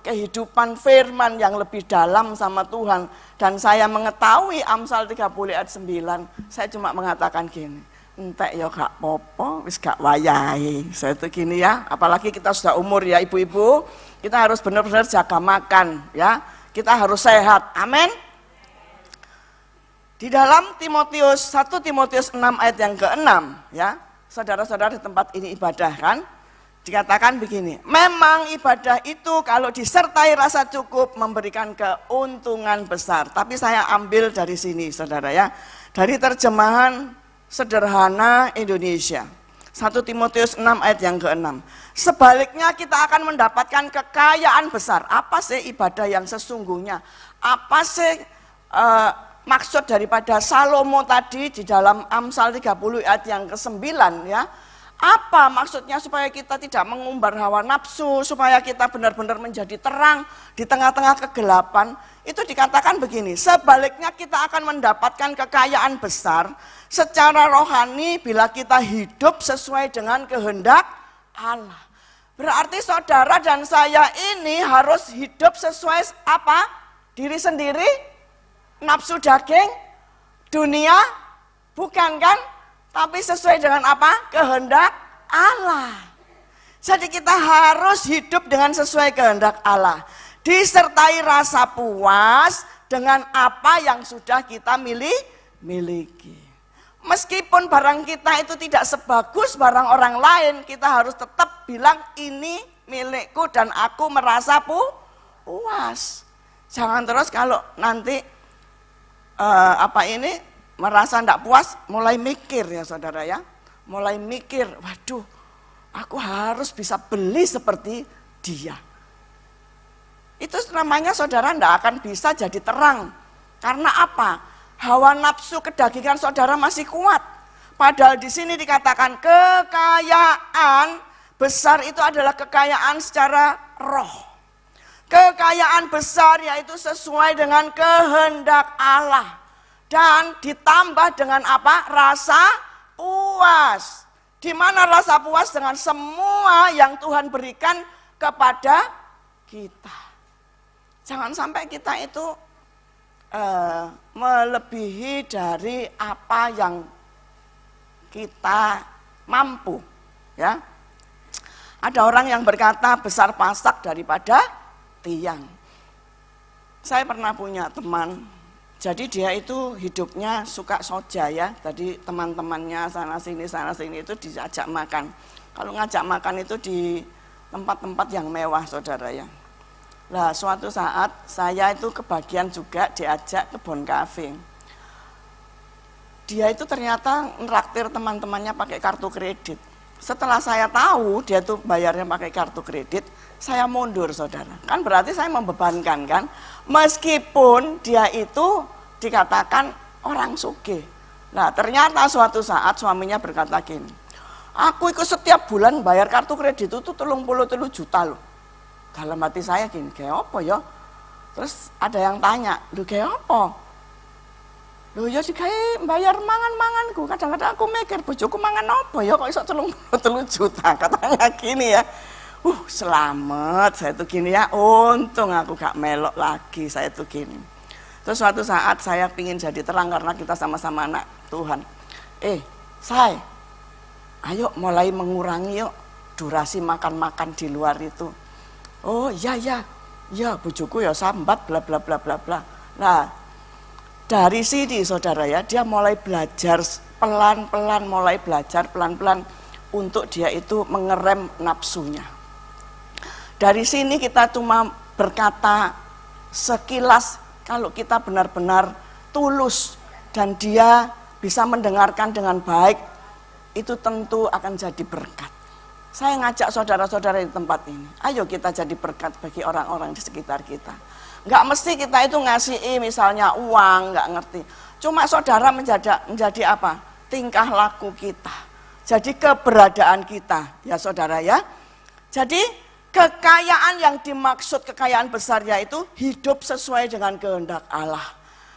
kehidupan firman yang lebih dalam sama Tuhan, dan saya mengetahui Amsal 30 ayat 9, saya cuma mengatakan gini, entek ya gak popo, wis gak wayahe. Saya itu gini ya, apalagi kita sudah umur ya ibu-ibu, kita harus benar-benar jaga makan ya. Kita harus sehat. Amin. Di dalam 1 Timotius 6 ayat yang ke-6 ya, saudara-saudara di tempat ini ibadah kan, dikatakan begini, memang ibadah itu kalau disertai rasa cukup memberikan keuntungan besar. Tapi saya ambil dari sini saudara ya, dari terjemahan sederhana Indonesia, 1 Timotius 6 ayat yang ke-6. Sebaliknya kita akan mendapatkan kekayaan besar. Apa sih ibadah yang sesungguhnya? Apa sih maksud daripada Salomo tadi di dalam Amsal 30 ayat yang ke-9 ya. Apa maksudnya supaya kita tidak mengumbar hawa nafsu, supaya kita benar-benar menjadi terang di tengah-tengah kegelapan. Itu dikatakan begini, sebaliknya kita akan mendapatkan kekayaan besar secara rohani bila kita hidup sesuai dengan kehendak Allah. Berarti saudara dan saya ini harus hidup sesuai apa? Diri sendiri? Nafsu daging, dunia, bukan kan? Tapi sesuai dengan apa? Kehendak Allah. Jadi kita harus hidup dengan sesuai kehendak Allah. Disertai rasa puas dengan apa yang sudah kita miliki. Meskipun barang kita itu tidak sebagus barang orang lain, kita harus tetap bilang ini milikku dan aku merasa puas. Jangan terus kalau nanti merasa tidak puas, mulai mikir ya saudara ya, mulai mikir, waduh, aku harus bisa beli seperti dia. Itu namanya saudara tidak akan bisa jadi terang. Karena apa? Hawa nafsu kedagingan saudara masih kuat. Padahal di sini dikatakan kekayaan besar itu adalah kekayaan secara roh. Kekayaan besar yaitu sesuai dengan kehendak Allah. Dan ditambah dengan apa? Rasa puas. Di mana rasa puas? Dengan semua yang Tuhan berikan kepada kita. Jangan sampai kita itu melebihi dari apa yang kita mampu. Ya, ada orang yang berkata besar pasak daripada tiang. Saya pernah punya teman, jadi dia itu hidupnya suka soja ya. Tadi teman-temannya sana sini itu diajak makan. Kalau ngajak makan itu di tempat-tempat yang mewah saudara ya. Nah suatu saat saya itu kebagian juga diajak ke Bon Cafe. Dia itu ternyata nraktir teman-temannya pakai kartu kredit. Setelah saya tahu dia tuh bayarnya pakai kartu kredit, saya mundur saudara. Kan berarti saya membebankan kan. Meskipun dia itu dikatakan orang sugih. Nah ternyata suatu saat suaminya berkata gini, aku ikut setiap bulan bayar kartu kredit itu 33 juta loh. Dalam hati saya gini, kayak apa ya? Terus ada yang tanya, lu kayak apa? Loh ya kayak bayar mangan-manganku. Kadang-kadang aku mikir, bojoku mangan apa ya kok iso 33 juta. Katanya gini ya. Selamat, saya tuh gini ya. Untung aku gak melok lagi, saya tuh gini. Terus suatu saat saya pingin jadi terang karena kita sama-sama anak Tuhan. Say, ayo mulai mengurangi yuk durasi makan-makan di luar itu. Oh iya, bojoku ya sambat bla bla bla bla bla. Nah, dari sini saudara ya, dia mulai belajar pelan-pelan, untuk dia itu mengerem nafsunya. Dari sini kita cuma berkata sekilas, kalau kita benar-benar tulus dan dia bisa mendengarkan dengan baik, itu tentu akan jadi berkat. Saya ngajak saudara-saudara di tempat ini, ayo kita jadi berkat bagi orang-orang di sekitar kita. Nggak mesti kita itu ngasih misalnya uang, nggak ngerti. Cuma saudara menjadi apa? Tingkah laku kita. Jadi keberadaan kita, ya saudara ya. Jadi kekayaan yang dimaksud kekayaan besar yaitu hidup sesuai dengan kehendak Allah.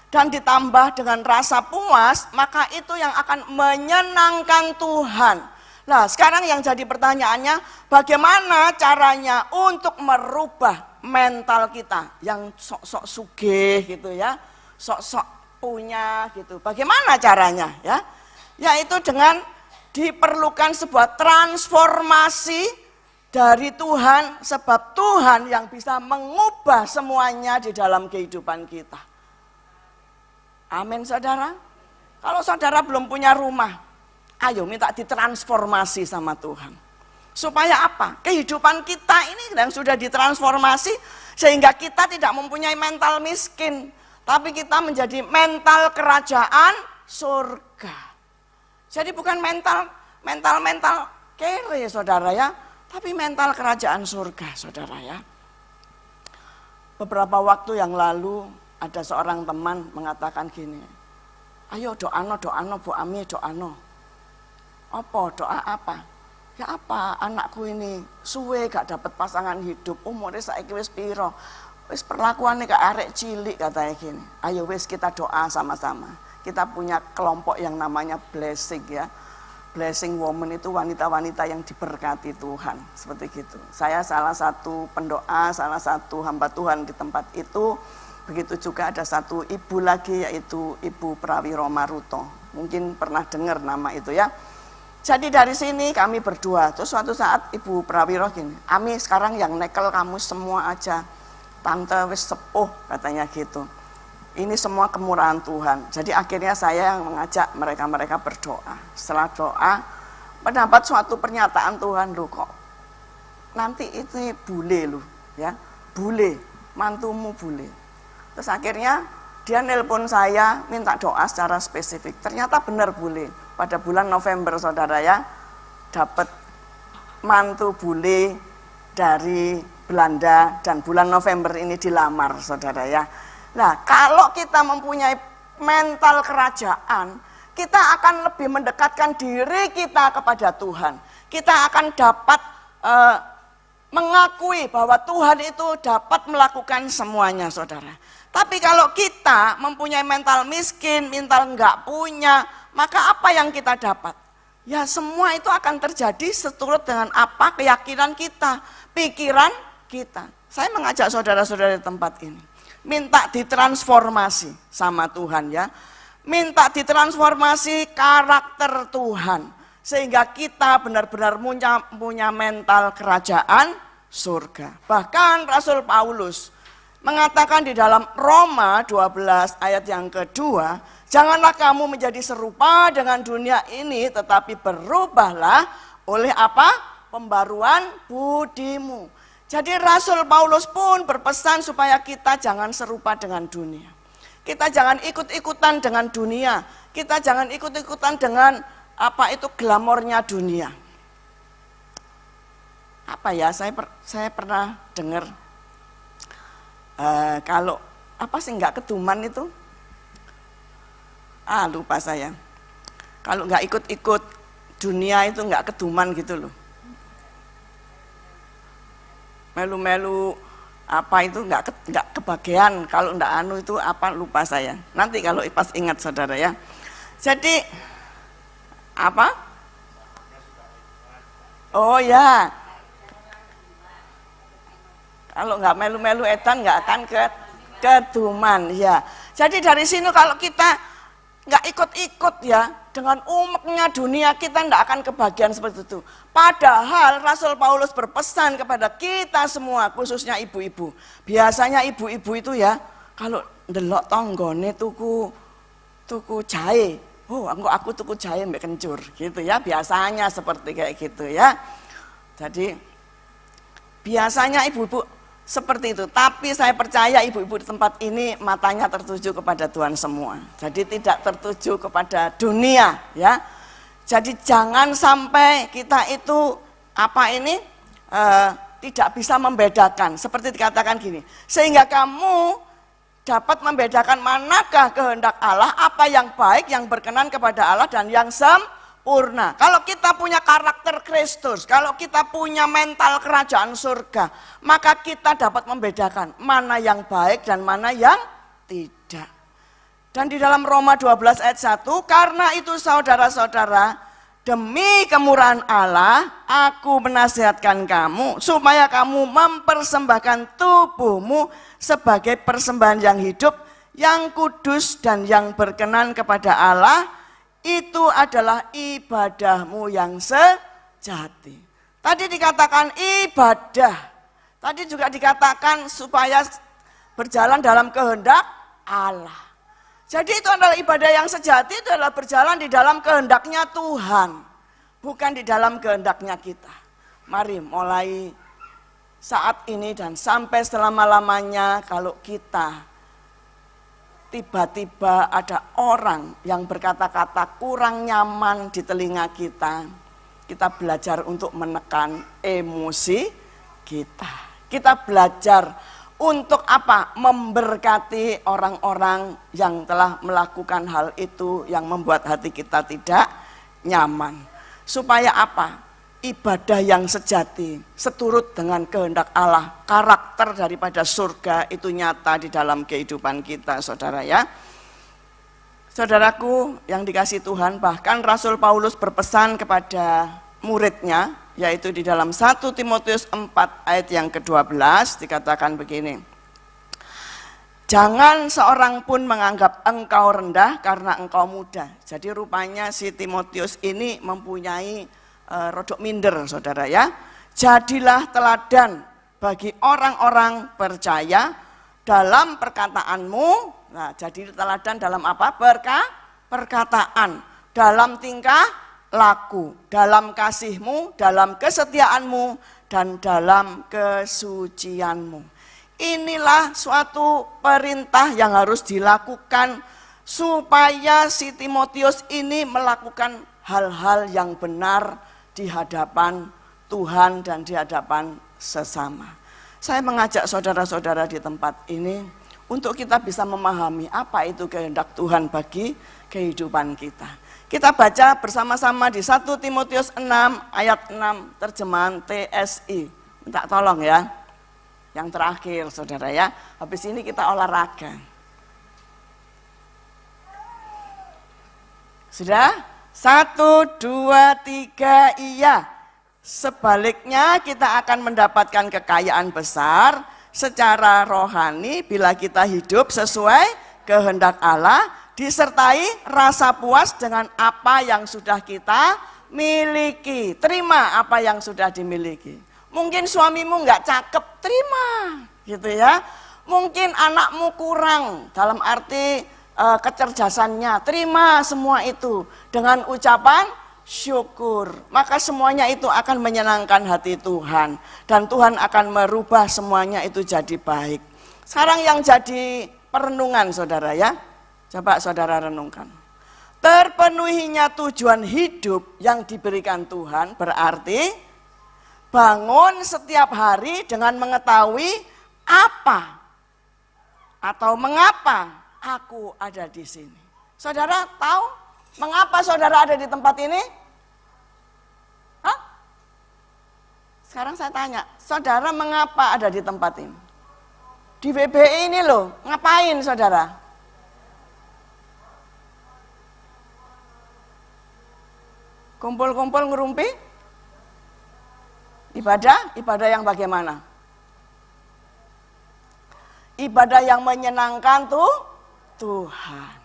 dan ditambah dengan rasa puas, maka itu yang akan menyenangkan Tuhan. Nah, sekarang yang jadi pertanyaannya, bagaimana caranya untuk merubah mental kita yang sok-sok sugih gitu ya, sok-sok punya gitu. Bagaimana caranya ya? Yaitu dengan diperlukan sebuah transformasi dari Tuhan, sebab Tuhan yang bisa mengubah semuanya di dalam kehidupan kita. Amin saudara. Kalau saudara belum punya rumah, ayo minta ditransformasi sama Tuhan. Supaya apa? Kehidupan kita ini yang sudah ditransformasi sehingga kita tidak mempunyai mental miskin, tapi kita menjadi mental kerajaan surga. Jadi bukan mental kere saudara ya, tapi mental kerajaan surga saudara ya. Beberapa waktu yang lalu ada seorang teman mengatakan gini, ayo doano Bu Ami, doano. Apa doa apa? Ya apa, anakku ini suwe gak dapat pasangan hidup, umurnya saiki wis piro, wis perlakuannya kayak arek cilik katanya gini. Ayo wis kita doa sama-sama. Kita punya kelompok yang namanya blessing ya. Blessing woman itu wanita-wanita yang diberkati Tuhan, seperti gitu. Saya salah satu pendoa, salah satu hamba Tuhan di tempat itu. Begitu juga ada satu ibu lagi yaitu Ibu Prawiro Maruto. Mungkin pernah dengar nama itu ya. Jadi dari sini kami berdua. Terus suatu saat Ibu Prawiro gini, Ami sekarang yang nekel kamu semua aja. Tante wis sepuh katanya gitu. Ini semua kemurahan Tuhan. Jadi akhirnya saya yang mengajak mereka berdoa. Setelah doa, mendapat suatu pernyataan Tuhan, loh kok nanti itu bule loh ya, bule, mantumu bule. Terus akhirnya dia nelpon saya minta doa secara spesifik. Ternyata benar bule. Pada bulan November saudara ya, dapat mantu bule dari Belanda dan bulan November ini dilamar saudara ya. Nah, kalau kita mempunyai mental kerajaan, kita akan lebih mendekatkan diri kita kepada Tuhan. Kita akan dapat mengakui bahwa Tuhan itu dapat melakukan semuanya, saudara. Tapi kalau kita mempunyai mental miskin, mental enggak punya, maka apa yang kita dapat? Ya semua itu akan terjadi seturut dengan apa keyakinan kita, pikiran kita. Saya mengajak saudara-saudara di tempat ini, minta ditransformasi sama Tuhan ya. Minta ditransformasi karakter Tuhan. Sehingga kita benar-benar punya mental kerajaan surga. Bahkan Rasul Paulus mengatakan di dalam Roma 12 ayat yang kedua, janganlah kamu menjadi serupa dengan dunia ini, tetapi berubahlah oleh apa? Pembaruan budimu. Jadi Rasul Paulus pun berpesan supaya kita jangan serupa dengan dunia. Kita jangan ikut-ikutan dengan dunia. Kita jangan ikut-ikutan dengan apa itu glamornya dunia. Apa ya, saya pernah dengar kalau apa sih nggak keduman itu? Lupa saya. Kalau nggak ikut-ikut dunia itu nggak keduman gitu loh. Melu-melu apa itu nggak kebagian, kalau nggak anu itu apa lupa saya. Nanti kalau pas ingat saudara ya. Jadi apa? Oh ya. Kalau nggak melu-melu edan nggak akan keduman ya. Jadi dari sini kalau kita nggak ikut-ikut ya dengan umeknya dunia, kita nggak akan kebagian seperti itu. Padahal Rasul Paulus berpesan kepada kita semua, khususnya ibu-ibu. Biasanya ibu-ibu itu ya kalau ndelok tonggone tuku jahe, aku tuku jahe mbek kencur gitu ya. Biasanya seperti kayak gitu ya. Jadi biasanya ibu-ibu seperti itu, tapi saya percaya ibu-ibu di tempat ini matanya tertuju kepada Tuhan semua. Jadi tidak tertuju kepada dunia ya. Jadi jangan sampai kita itu tidak bisa membedakan. Seperti dikatakan gini, sehingga kamu dapat membedakan manakah kehendak Allah, apa yang baik, yang berkenan kepada Allah dan yang sempurna. Kalau kita punya karakter Kristus, kalau kita punya mental kerajaan surga, maka kita dapat membedakan mana yang baik dan mana yang tidak. Dan di dalam Roma 12 ayat 1, karena itu saudara-saudara, demi kemurahan Allah, aku menasihatkan kamu supaya kamu mempersembahkan tubuhmu sebagai persembahan yang hidup, yang kudus dan yang berkenan kepada Allah. Itu adalah ibadahmu yang sejati. Tadi dikatakan ibadah, tadi juga dikatakan supaya berjalan dalam kehendak Allah. Jadi itu adalah ibadah yang sejati, itu adalah berjalan di dalam kehendaknya Tuhan, bukan di dalam kehendaknya kita. Mari mulai saat ini dan sampai selama-lamanya, kalau kita tiba-tiba ada orang yang berkata-kata kurang nyaman di telinga kita, kita belajar untuk menekan emosi kita. Kita belajar untuk apa? Memberkati orang-orang yang telah melakukan hal itu yang membuat hati kita tidak nyaman. Supaya apa? Ibadah yang sejati, seturut dengan kehendak Allah, karakter daripada surga itu nyata di dalam kehidupan kita, saudara ya. Saudaraku yang dikasihi Tuhan, bahkan Rasul Paulus berpesan kepada muridnya, yaitu di dalam 1 Timotius 4 ayat yang ke-12 dikatakan begini. Jangan seorang pun menganggap engkau rendah karena engkau muda. Jadi rupanya si Timotius ini mempunyai rodok minder, saudara ya. Jadilah teladan bagi orang-orang percaya dalam perkataanmu. Nah, jadi teladan dalam apa? Perkataan, dalam tingkah laku, dalam kasihmu, dalam kesetiaanmu, dan dalam kesucianmu. Inilah suatu perintah yang harus dilakukan supaya si Timotius ini melakukan hal-hal yang benar di hadapan Tuhan dan di hadapan sesama. Saya mengajak saudara-saudara di tempat ini untuk kita bisa memahami apa itu kehendak Tuhan bagi kehidupan kita. Kita baca bersama-sama di 1 Timotius 6 ayat 6 terjemahan TSI. Minta tolong ya. Yang terakhir saudara ya. Habis ini kita olahraga. Sudah? 1, 2, 3 iya. Sebaliknya kita akan mendapatkan kekayaan besar secara rohani bila kita hidup sesuai kehendak Allah, disertai rasa puas dengan apa yang sudah kita miliki. Terima apa yang sudah dimiliki. Mungkin suamimu nggak cakep, terima, gitu ya. Mungkin anakmu kurang dalam arti kecerdasannya, terima semua itu dengan ucapan syukur. Maka semuanya itu akan menyenangkan hati Tuhan dan Tuhan akan merubah semuanya itu jadi baik. Sekarang yang jadi perenungan saudara ya. Coba saudara renungkan. Terpenuhinya tujuan hidup yang diberikan Tuhan berarti bangun setiap hari dengan mengetahui apa atau mengapa aku ada di sini. Saudara tahu mengapa saudara ada di tempat ini? Hah? Sekarang saya tanya, saudara mengapa ada di tempat ini? Di WBI ini loh, ngapain saudara? Kumpul-kumpul ngerumpi? Ibadah yang bagaimana? Ibadah yang menyenangkan Tuhan.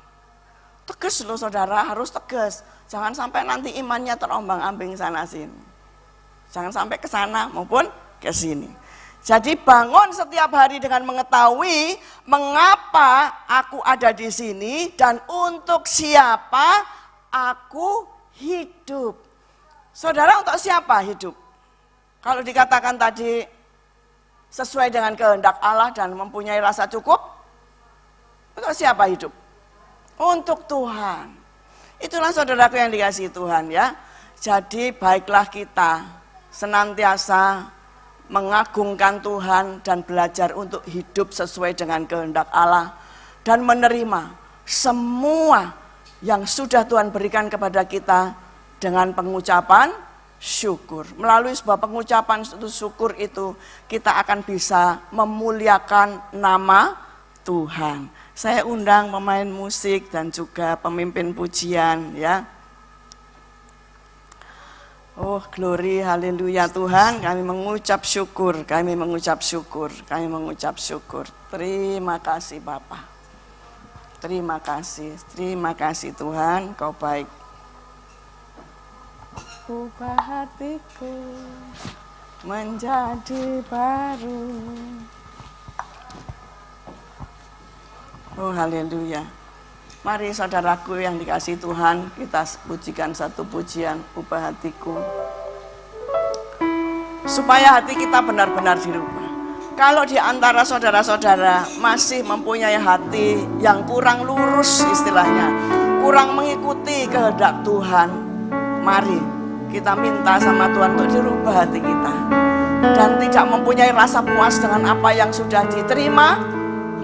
Tegas loh saudara, harus tegas. Jangan sampai nanti imannya terombang-ambing sana sini. Jangan sampai ke sana maupun ke sini. Jadi bangun setiap hari dengan mengetahui mengapa aku ada di sini dan untuk siapa aku hidup. Saudara, untuk siapa hidup? Kalau dikatakan tadi sesuai dengan kehendak Allah dan mempunyai rasa cukup, untuk siapa hidup? Untuk Tuhan. Itulah saudaraku yang dikasihi Tuhan ya. Jadi baiklah kita senantiasa mengagungkan Tuhan dan belajar untuk hidup sesuai dengan kehendak Allah dan menerima semua yang sudah Tuhan berikan kepada kita dengan pengucapan syukur. Melalui sebuah pengucapan syukur itu kita akan bisa memuliakan nama Tuhan. Saya undang pemain musik dan juga pemimpin pujian ya. Oh glory, haleluya Tuhan, kami mengucap syukur, kami mengucap syukur, kami mengucap syukur. Terima kasih Bapa. Terima kasih Tuhan, Kau baik. Ubah hatiku menjadi baru. Oh haleluya. Mari saudaraku yang dikasihi Tuhan, kita pujikan satu pujian, ubah hatiku. Supaya hati kita benar-benar dirubah. Kalau di antara saudara-saudara masih mempunyai hati yang kurang lurus istilahnya, kurang mengikuti kehendak Tuhan, mari kita minta sama Tuhan untuk dirubah hati kita. Dan tidak mempunyai rasa puas dengan apa yang sudah diterima,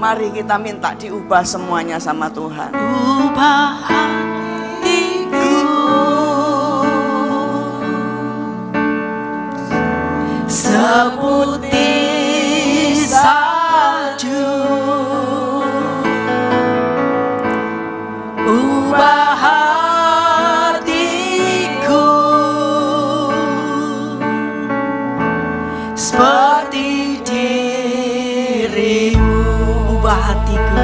mari kita minta diubah semuanya sama Tuhan. Ubah hatiku seputih salju, ubah hatiku seperti dirimu. Ubah hatiku,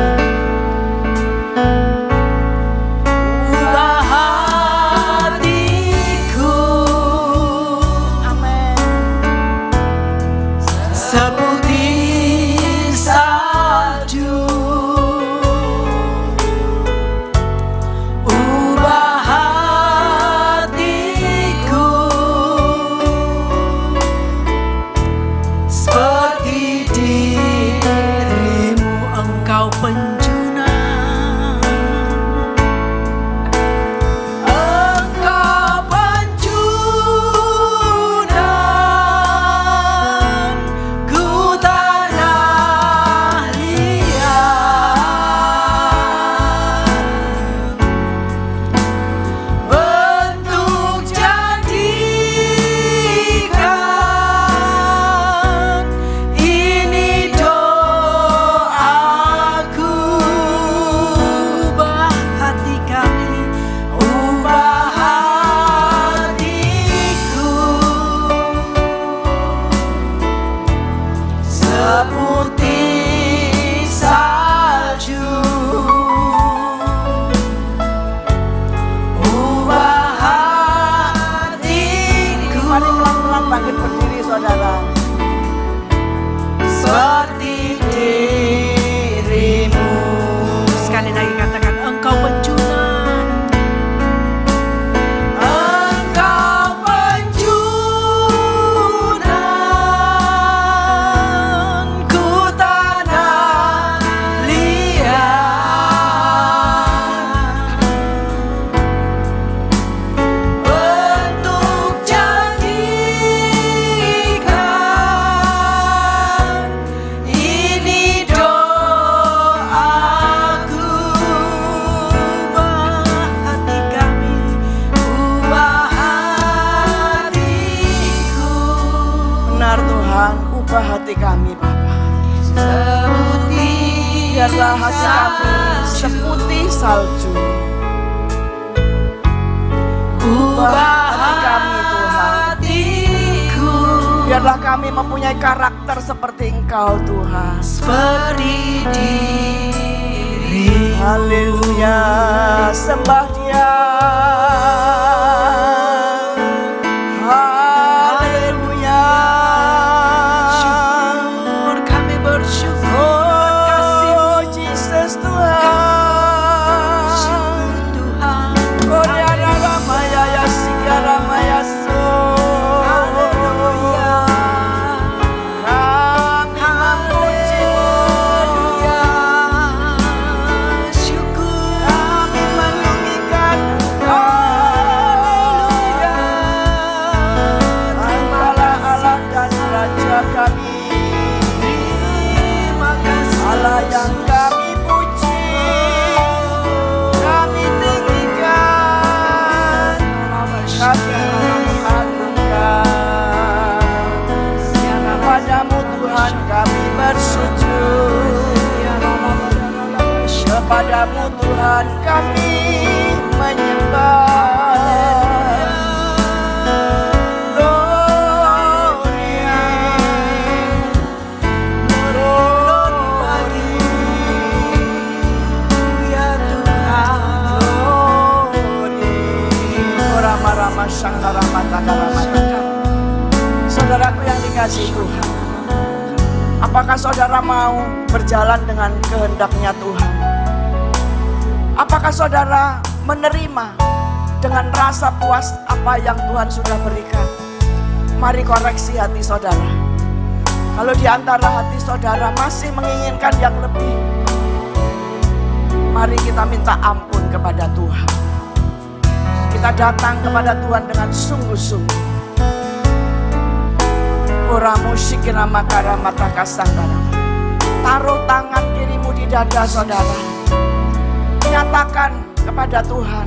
ubah hatiku, Amin. seputih salju, ubah hatiku seperti dirimu. Engkau penjuna, engkau penjuna, ku tanah liat, bentuk jadikan ini doaku. Ubah hati kami, ubah hatiku seputih salju, ubah hatiku. Mari pelan-pelan bangkit berdiri saudara. Seperti dirimu. Sekali lagi katakan, engkau penjuna, engkau penjuna, ku tanah liat, bentuk jadikan ini doaku. Ubah hati kami, ubah hatiku Benar Tuhan, ubah hati kami Bapa. seputih Biarlah hati kami seputih salju. ubah hati kami, Tuhan. hatiku Biarlah kami mempunyai karakter seperti Engkau Tuhan. seperti diri. Haleluya, sembah Dia. Haleluya. Syukur, kami bersyukur Oh kasih-Mu. Jesus Tuhan. Syukur Tuhan. Koryana Ramaya Yasika Ramaya So. Haleluya. Kami memuji-Mu. Haleluya. Syukur. Kami meninggikan Kepadamu Tuhan kami menyembah. Saudaraku yang dikasihi Tuhan, apakah saudara mau berjalan dengan kehendaknya Tuhan? Apakah saudara menerima dengan rasa puas apa yang Tuhan sudah berikan? Mari koreksi hati saudara. Kalau di antara hati saudara masih menginginkan yang lebih, mari kita minta ampun kepada Tuhan. Kita datang kepada Tuhan dengan sungguh-sungguh. Taruh tangan kirimu di dada saudara. Nyatakan kepada Tuhan.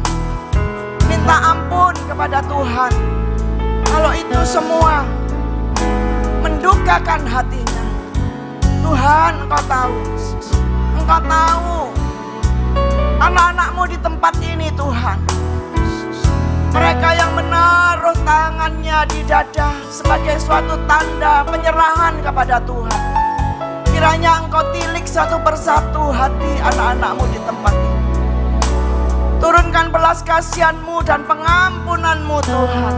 Minta ampun kepada Tuhan. Kalau itu semua mendukakan hatinya. Tuhan, Engkau tahu. Engkau tahu anak-anakmu di tempat ini Tuhan. Mereka yang menaruh tangannya di dada sebagai suatu tanda penyerahan kepada Tuhan. Kiranya Engkau tilik satu persatu hati anak-anakmu di tempat ini. Turunkan belas kasihan-Mu dan pengampunan-Mu Tuhan.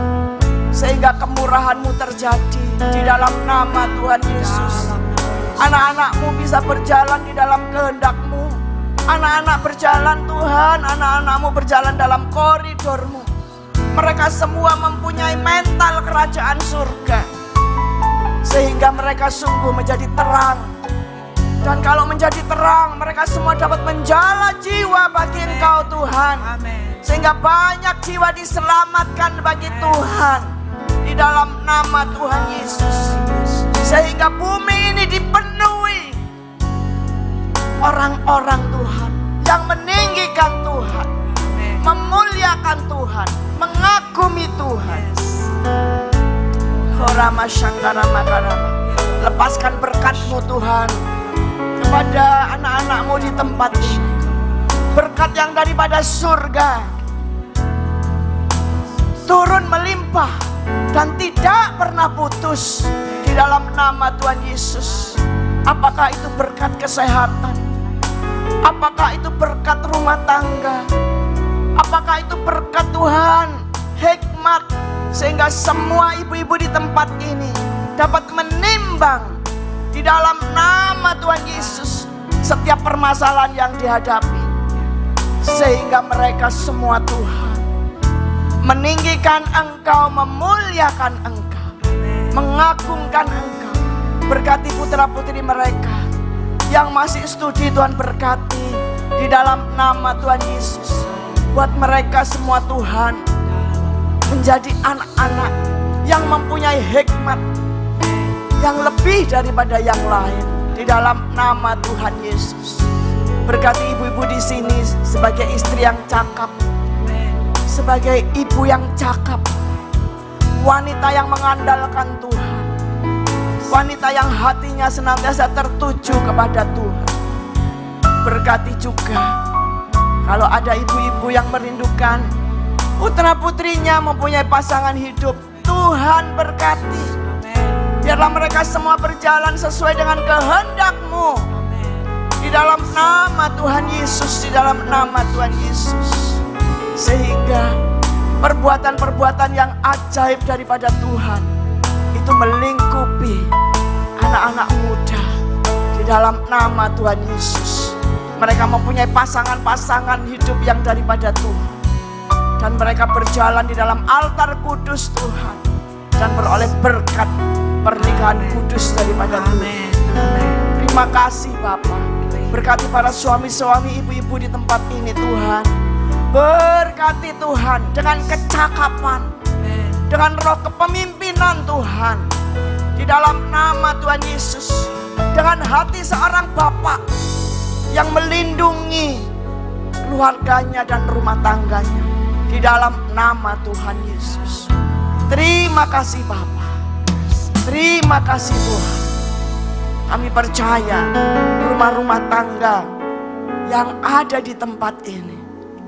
Sehingga kemurahan-Mu terjadi di dalam nama Tuhan Yesus. Anak-anakmu bisa berjalan di dalam kehendak-Mu. Anak-anak berjalan Tuhan, anak-anakmu berjalan dalam koridor-Mu. Mereka semua mempunyai mental kerajaan surga. Sehingga mereka sungguh menjadi terang. Dan kalau menjadi terang, mereka semua dapat menjala jiwa bagi Engkau Tuhan. Sehingga banyak jiwa diselamatkan bagi Tuhan. Di dalam nama Tuhan Yesus. Sehingga bumi ini dipenuhi orang-orang Tuhan yang meninggikan Tuhan, memuliakan Tuhan, mengagumi Tuhan. Lepaskan berkat-Mu Tuhan kepada anak-anak-Mu di tempat ini. Berkat yang daripada surga turun melimpah dan tidak pernah putus di dalam nama Tuhan Yesus. Apakah itu berkat kesehatan? Apakah itu berkat rumah tangga? Apakah itu berkat Tuhan, hikmat, sehingga semua ibu-ibu di tempat ini dapat menimbang di dalam nama Tuhan Yesus setiap permasalahan yang dihadapi. Sehingga mereka semua Tuhan meninggikan Engkau, memuliakan Engkau, mengagungkan Engkau. Berkati putra-putri mereka yang masih studi Tuhan, berkati di dalam nama Tuhan Yesus. Buat mereka semua Tuhan menjadi anak-anak yang mempunyai hikmat yang lebih daripada yang lain di dalam nama Tuhan Yesus. Berkati ibu-ibu di sini sebagai istri yang cakap, sebagai ibu yang cakap, wanita yang mengandalkan Tuhan, wanita yang hatinya senantiasa tertuju kepada Tuhan. Berkati juga kalau ada ibu-ibu yang merindukan putra-putrinya mempunyai pasangan hidup, Tuhan berkati. Biarlah mereka semua berjalan sesuai dengan kehendak-Mu. Di dalam nama Tuhan Yesus, di dalam nama Tuhan Yesus. Sehingga perbuatan-perbuatan yang ajaib daripada Tuhan itu melingkupi anak-anak muda. Di dalam nama Tuhan Yesus. Mereka mempunyai pasangan-pasangan hidup yang daripada Tuhan. Dan mereka berjalan di dalam altar kudus Tuhan. Dan beroleh berkat pernikahan kudus daripada Tuhan. Terima kasih Bapak. Berkati para suami-suami, ibu-ibu di tempat ini Tuhan. Berkati Tuhan dengan kecakapan, dengan roh kepemimpinan Tuhan. Di dalam nama Tuhan Yesus. Dengan hati seorang Bapak yang melindungi keluarganya dan rumah tangganya. Di dalam nama Tuhan Yesus. Terima kasih Bapa. Terima kasih Tuhan. Kami percaya rumah-rumah tangga yang ada di tempat ini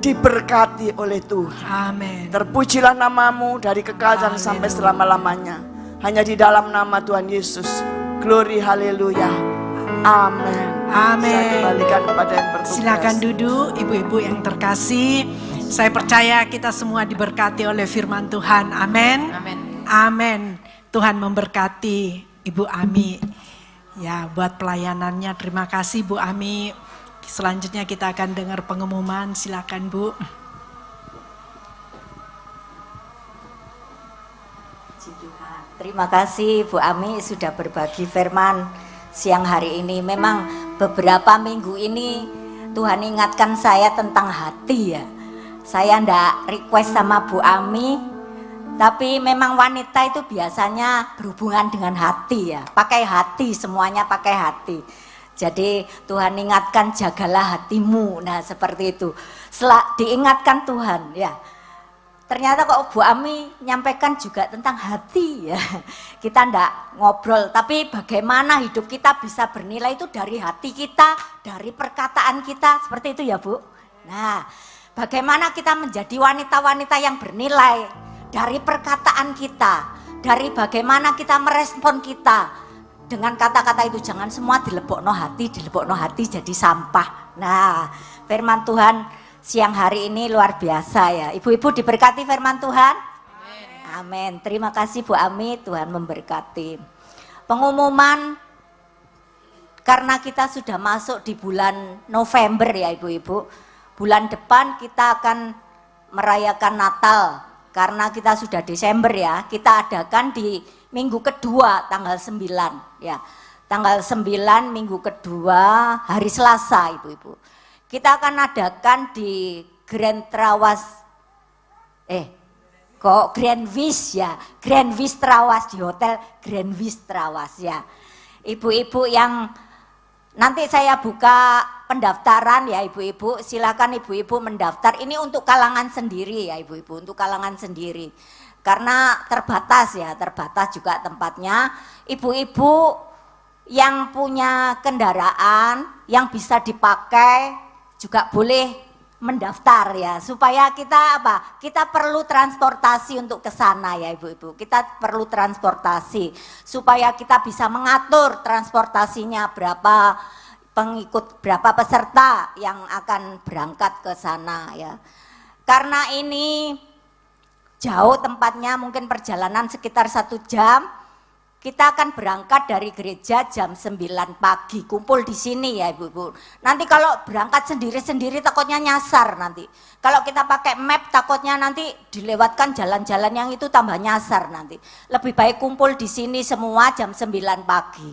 diberkati oleh Tuhan. Amin. Terpujilah namamu dari kekal dan sampai selama-lamanya. Hanya di dalam nama Tuhan Yesus. Glory, haleluya. Amin. Amin. Saya kembalikan kepada yang bertugas. Silakan duduk, ibu-ibu yang terkasih. Saya percaya kita semua diberkati oleh firman Tuhan. Amin. Amin. Amin. Tuhan memberkati Ibu Ami. Ya, buat pelayanannya. Terima kasih Bu Ami. Selanjutnya kita akan dengar pengumuman. Silakan Bu. Terima kasih Bu Ami sudah berbagi firman siang hari ini. Memang beberapa minggu ini Tuhan ingatkan saya tentang hati ya. Saya ndak request sama Bu Ami, tapi memang wanita itu biasanya berhubungan dengan hati ya. Pakai hati, semuanya pakai hati. Jadi Tuhan ingatkan jagalah hatimu. Nah seperti itu. Setelah diingatkan Tuhan ya. Ternyata kok Bu Ami nyampaikan juga tentang hati ya. Kita ndak ngobrol, tapi bagaimana hidup kita bisa bernilai itu dari hati kita, dari perkataan kita, seperti itu ya Bu. Nah, bagaimana kita menjadi wanita-wanita yang bernilai dari perkataan kita, dari bagaimana kita merespon kita dengan kata-kata itu. Jangan semua dilebokno hati jadi sampah. Nah, firman Tuhan siang hari ini luar biasa ya. Ibu-ibu diberkati firman Tuhan. Amin. Terima kasih Bu Ami, Tuhan memberkati. Pengumuman karena kita sudah masuk di bulan November ya ibu-ibu. Bulan depan kita akan merayakan Natal karena kita sudah Desember ya. Kita adakan di minggu kedua tanggal 9 ya. Tanggal 9 minggu kedua hari Selasa ibu-ibu. Kita akan adakan di Grand Trawas, Grand Wish ya, Grand Wish Trawas, di Hotel Grand Wish Trawas ya. Ibu-ibu yang nanti saya buka pendaftaran ya ibu-ibu, silakan ibu-ibu mendaftar. Ini untuk kalangan sendiri ya ibu-ibu, untuk kalangan sendiri. Karena terbatas ya, terbatas juga tempatnya. Ibu-ibu yang punya kendaraan yang bisa dipakai juga boleh mendaftar ya, supaya kita apa? Kita perlu transportasi untuk ke sana ya ibu-ibu. Kita perlu transportasi supaya kita bisa mengatur transportasinya, berapa pengikut, berapa peserta yang akan berangkat ke sana ya. Karena ini jauh tempatnya, mungkin perjalanan sekitar 1 jam. Kita akan berangkat dari gereja jam 9 pagi, kumpul di sini ya ibu-ibu. Nanti kalau berangkat sendiri-sendiri takutnya nyasar nanti. Kalau kita pakai map takutnya nanti dilewatkan jalan-jalan yang itu tambah nyasar nanti. Lebih baik kumpul di sini semua jam 9 pagi.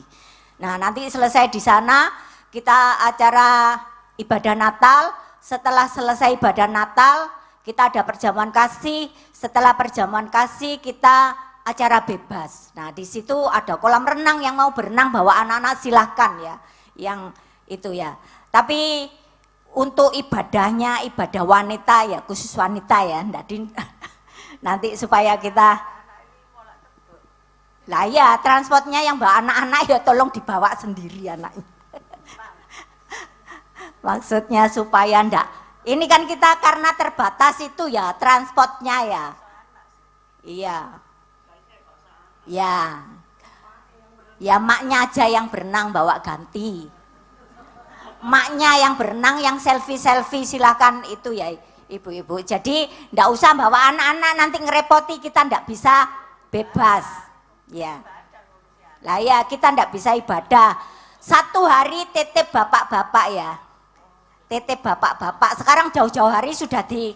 Nah nanti selesai di sana kita acara ibadah Natal. Setelah selesai ibadah Natal kita ada perjamuan kasih. Setelah perjamuan kasih kita acara bebas. Nah di situ ada kolam renang, yang mau berenang bawa anak-anak silahkan ya, yang itu ya. Tapi untuk ibadahnya ibadah wanita ya, khusus wanita ya, nanti supaya kita lah ya transportnya yang bawa anak-anak ya tolong dibawa sendiri anaknya. Maksudnya supaya ndak, ini kan kita karena terbatas itu ya transportnya ya. Iya. Ya maknya aja yang berenang bawa ganti. Maknya yang berenang, yang selfie silakan itu ya ibu-ibu. Jadi ndak usah bawa anak-anak nanti ngerepoti, kita ndak bisa bebas. Ya. Lah ya kita ndak bisa ibadah. 1 hari titip bapak-bapak ya. Titip bapak-bapak. Sekarang jauh-jauh hari sudah di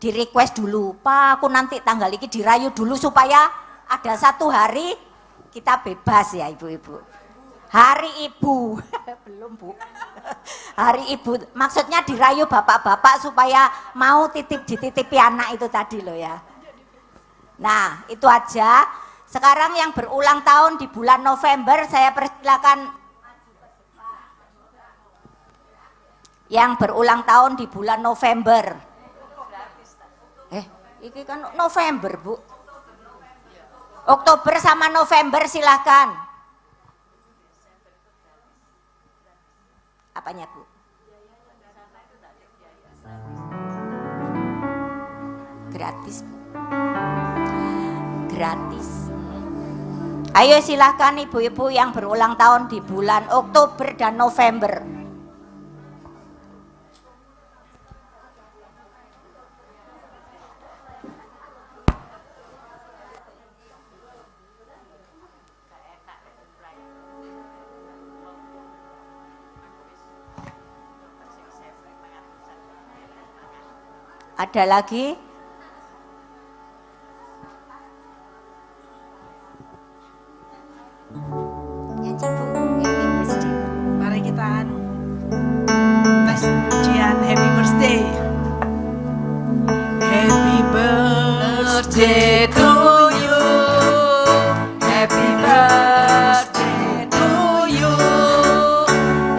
request dulu, Pak aku nanti tanggal ini dirayu dulu supaya ada 1 hari kita bebas ya ibu-ibu. Hari Ibu, belum Bu, hari Ibu, maksudnya dirayu bapak-bapak supaya mau dititipi anak itu tadi loh ya. Nah itu aja. Sekarang yang berulang tahun di bulan November saya persilakan. Yang berulang tahun di bulan November. Ini kan November Bu. Oktober sama November silakan. Apanya, Bu? Gratis, Bu. Gratis. Ayo silahkan ibu-ibu yang berulang tahun di bulan Oktober dan November. Ada lagi? Nyanyi, Bu. Happy birthday. Mari kita tes ujian happy birthday. Happy birthday to you. Happy birthday to you.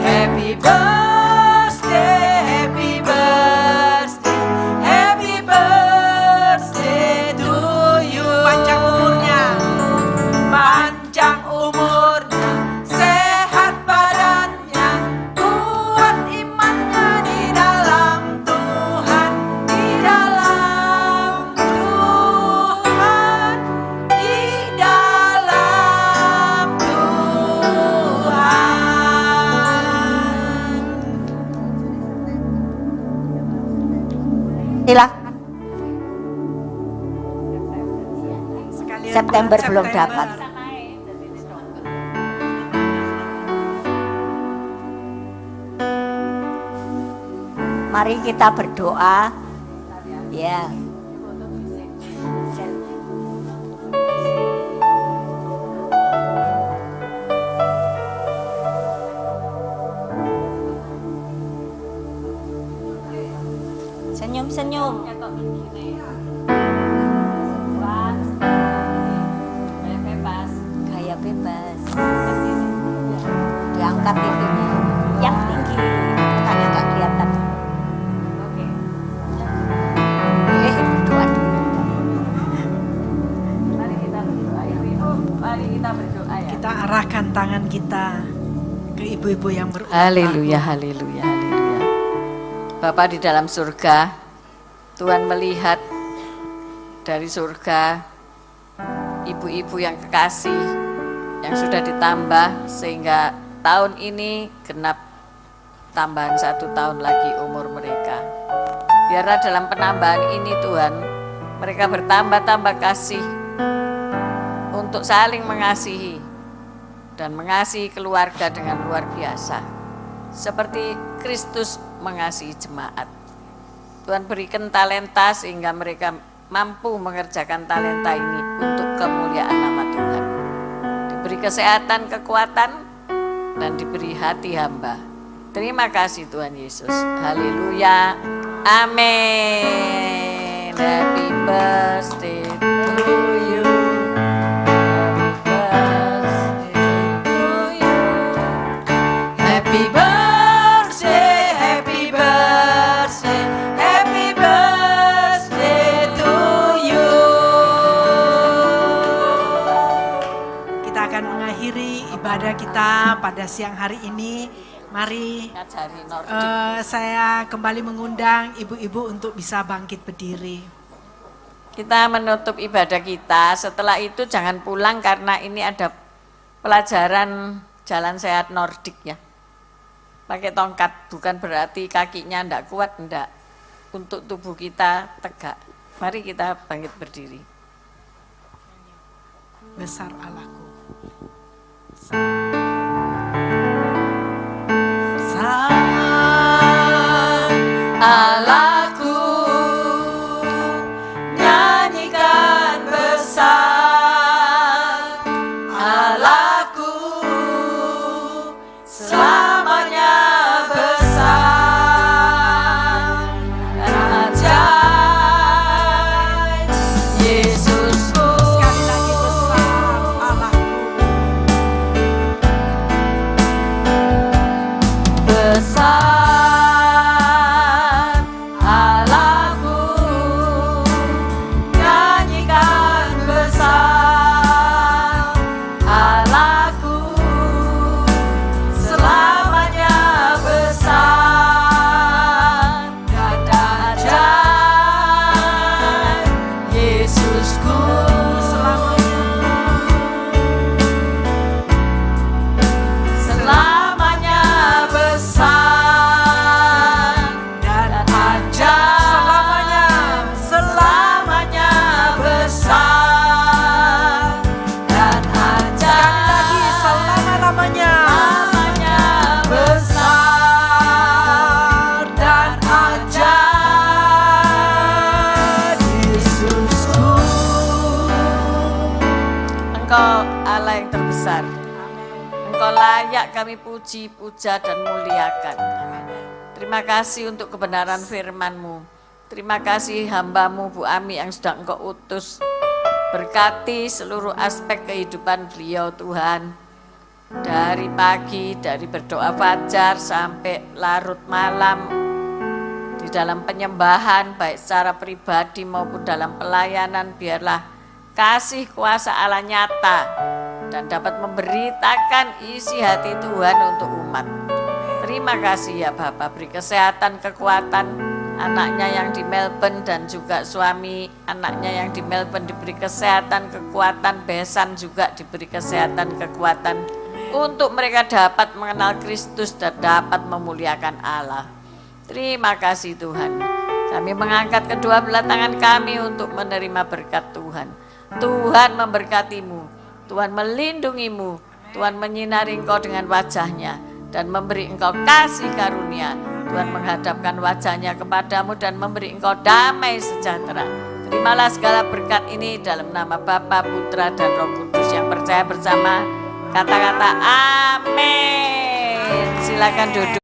Happy birthday, happy birthday, happy birthday to you. Panjang umurnya, panjang umurnya, sehat badannya, kuat imannya di dalam Tuhan, di dalam Tuhan, di dalam Tuhan. Silakan. Sekalian September bulan belum September. dapat. Mari kita berdoa. Ya. Senyum-senyum. Gaya bebas. Diangkat itunya. Yang tinggi. Bukannya nggak kelihatan. Boleh berdoa dulu. Mari kita berdoa, ibu-ibu. Mari kita berdoa ya. Kita arahkan tangan kita ke ibu-ibu yang berulang Haleluya, haleluya, haleluya. Bapa di dalam surga, Tuhan melihat dari surga ibu-ibu yang kekasih yang sudah ditambah sehingga tahun ini genap tambahan 1 tahun lagi umur mereka. Biarlah dalam penambahan ini Tuhan, mereka bertambah-tambah kasih untuk saling mengasihi dan mengasihi keluarga dengan luar biasa. Seperti Kristus mengasihi jemaat. Tuhan berikan talenta sehingga mereka mampu mengerjakan talenta ini untuk kemuliaan nama Tuhan. Diberi kesehatan, kekuatan, dan diberi hati hamba. Terima kasih Tuhan Yesus. Haleluya. Amin. Happy birthday to you. Happy birthday, happy birthday, happy birthday to you. Kita akan mengakhiri ibadah kita pada siang hari ini. Mari Ngajari Nordik. saya kembali mengundang ibu-ibu untuk bisa bangkit berdiri. Kita menutup ibadah kita, setelah itu jangan pulang karena ini ada pelajaran jalan sehat Nordik ya. Pakai tongkat, bukan berarti kakinya enggak kuat, enggak. Untuk tubuh kita tegak. Mari kita bangkit berdiri. Besar Allahku. Allahku, nyanyikan besar Allahku, selamanya besar dan ajaib Yesusku. Sekali lagi besar Allahku, besar layak kami puji, puja, dan muliakan. Terima kasih untuk kebenaran firman-Mu. Terima kasih hamba-Mu Bu Ami yang sudah Engkau utus. Berkati seluruh aspek kehidupan beliau Tuhan. Dari pagi, dari berdoa fajar sampai larut malam. Di dalam penyembahan baik secara pribadi maupun dalam pelayanan, biarlah kasih kuasa Allah nyata dan dapat memberitakan isi hati Tuhan untuk umat. Terima kasih ya Bapak, beri kesehatan, kekuatan anaknya yang di Melbourne dan juga suami anaknya yang di Melbourne diberi kesehatan, kekuatan, besan juga diberi kesehatan, kekuatan untuk mereka dapat mengenal Kristus dan dapat memuliakan Allah. Terima kasih Tuhan. Kami mengangkat kedua belah tangan kami untuk menerima berkat Tuhan. Tuhan memberkatimu, Tuhan melindungimu, Tuhan menyinari engkau dengan wajahnya dan memberi engkau kasih karunia. Tuhan menghadapkan wajahnya kepadamu dan memberi engkau damai sejahtera. Terimalah segala berkat ini dalam nama Bapa, Putra, dan Roh Kudus yang percaya bersama. Kata-kata amin. Silakan duduk.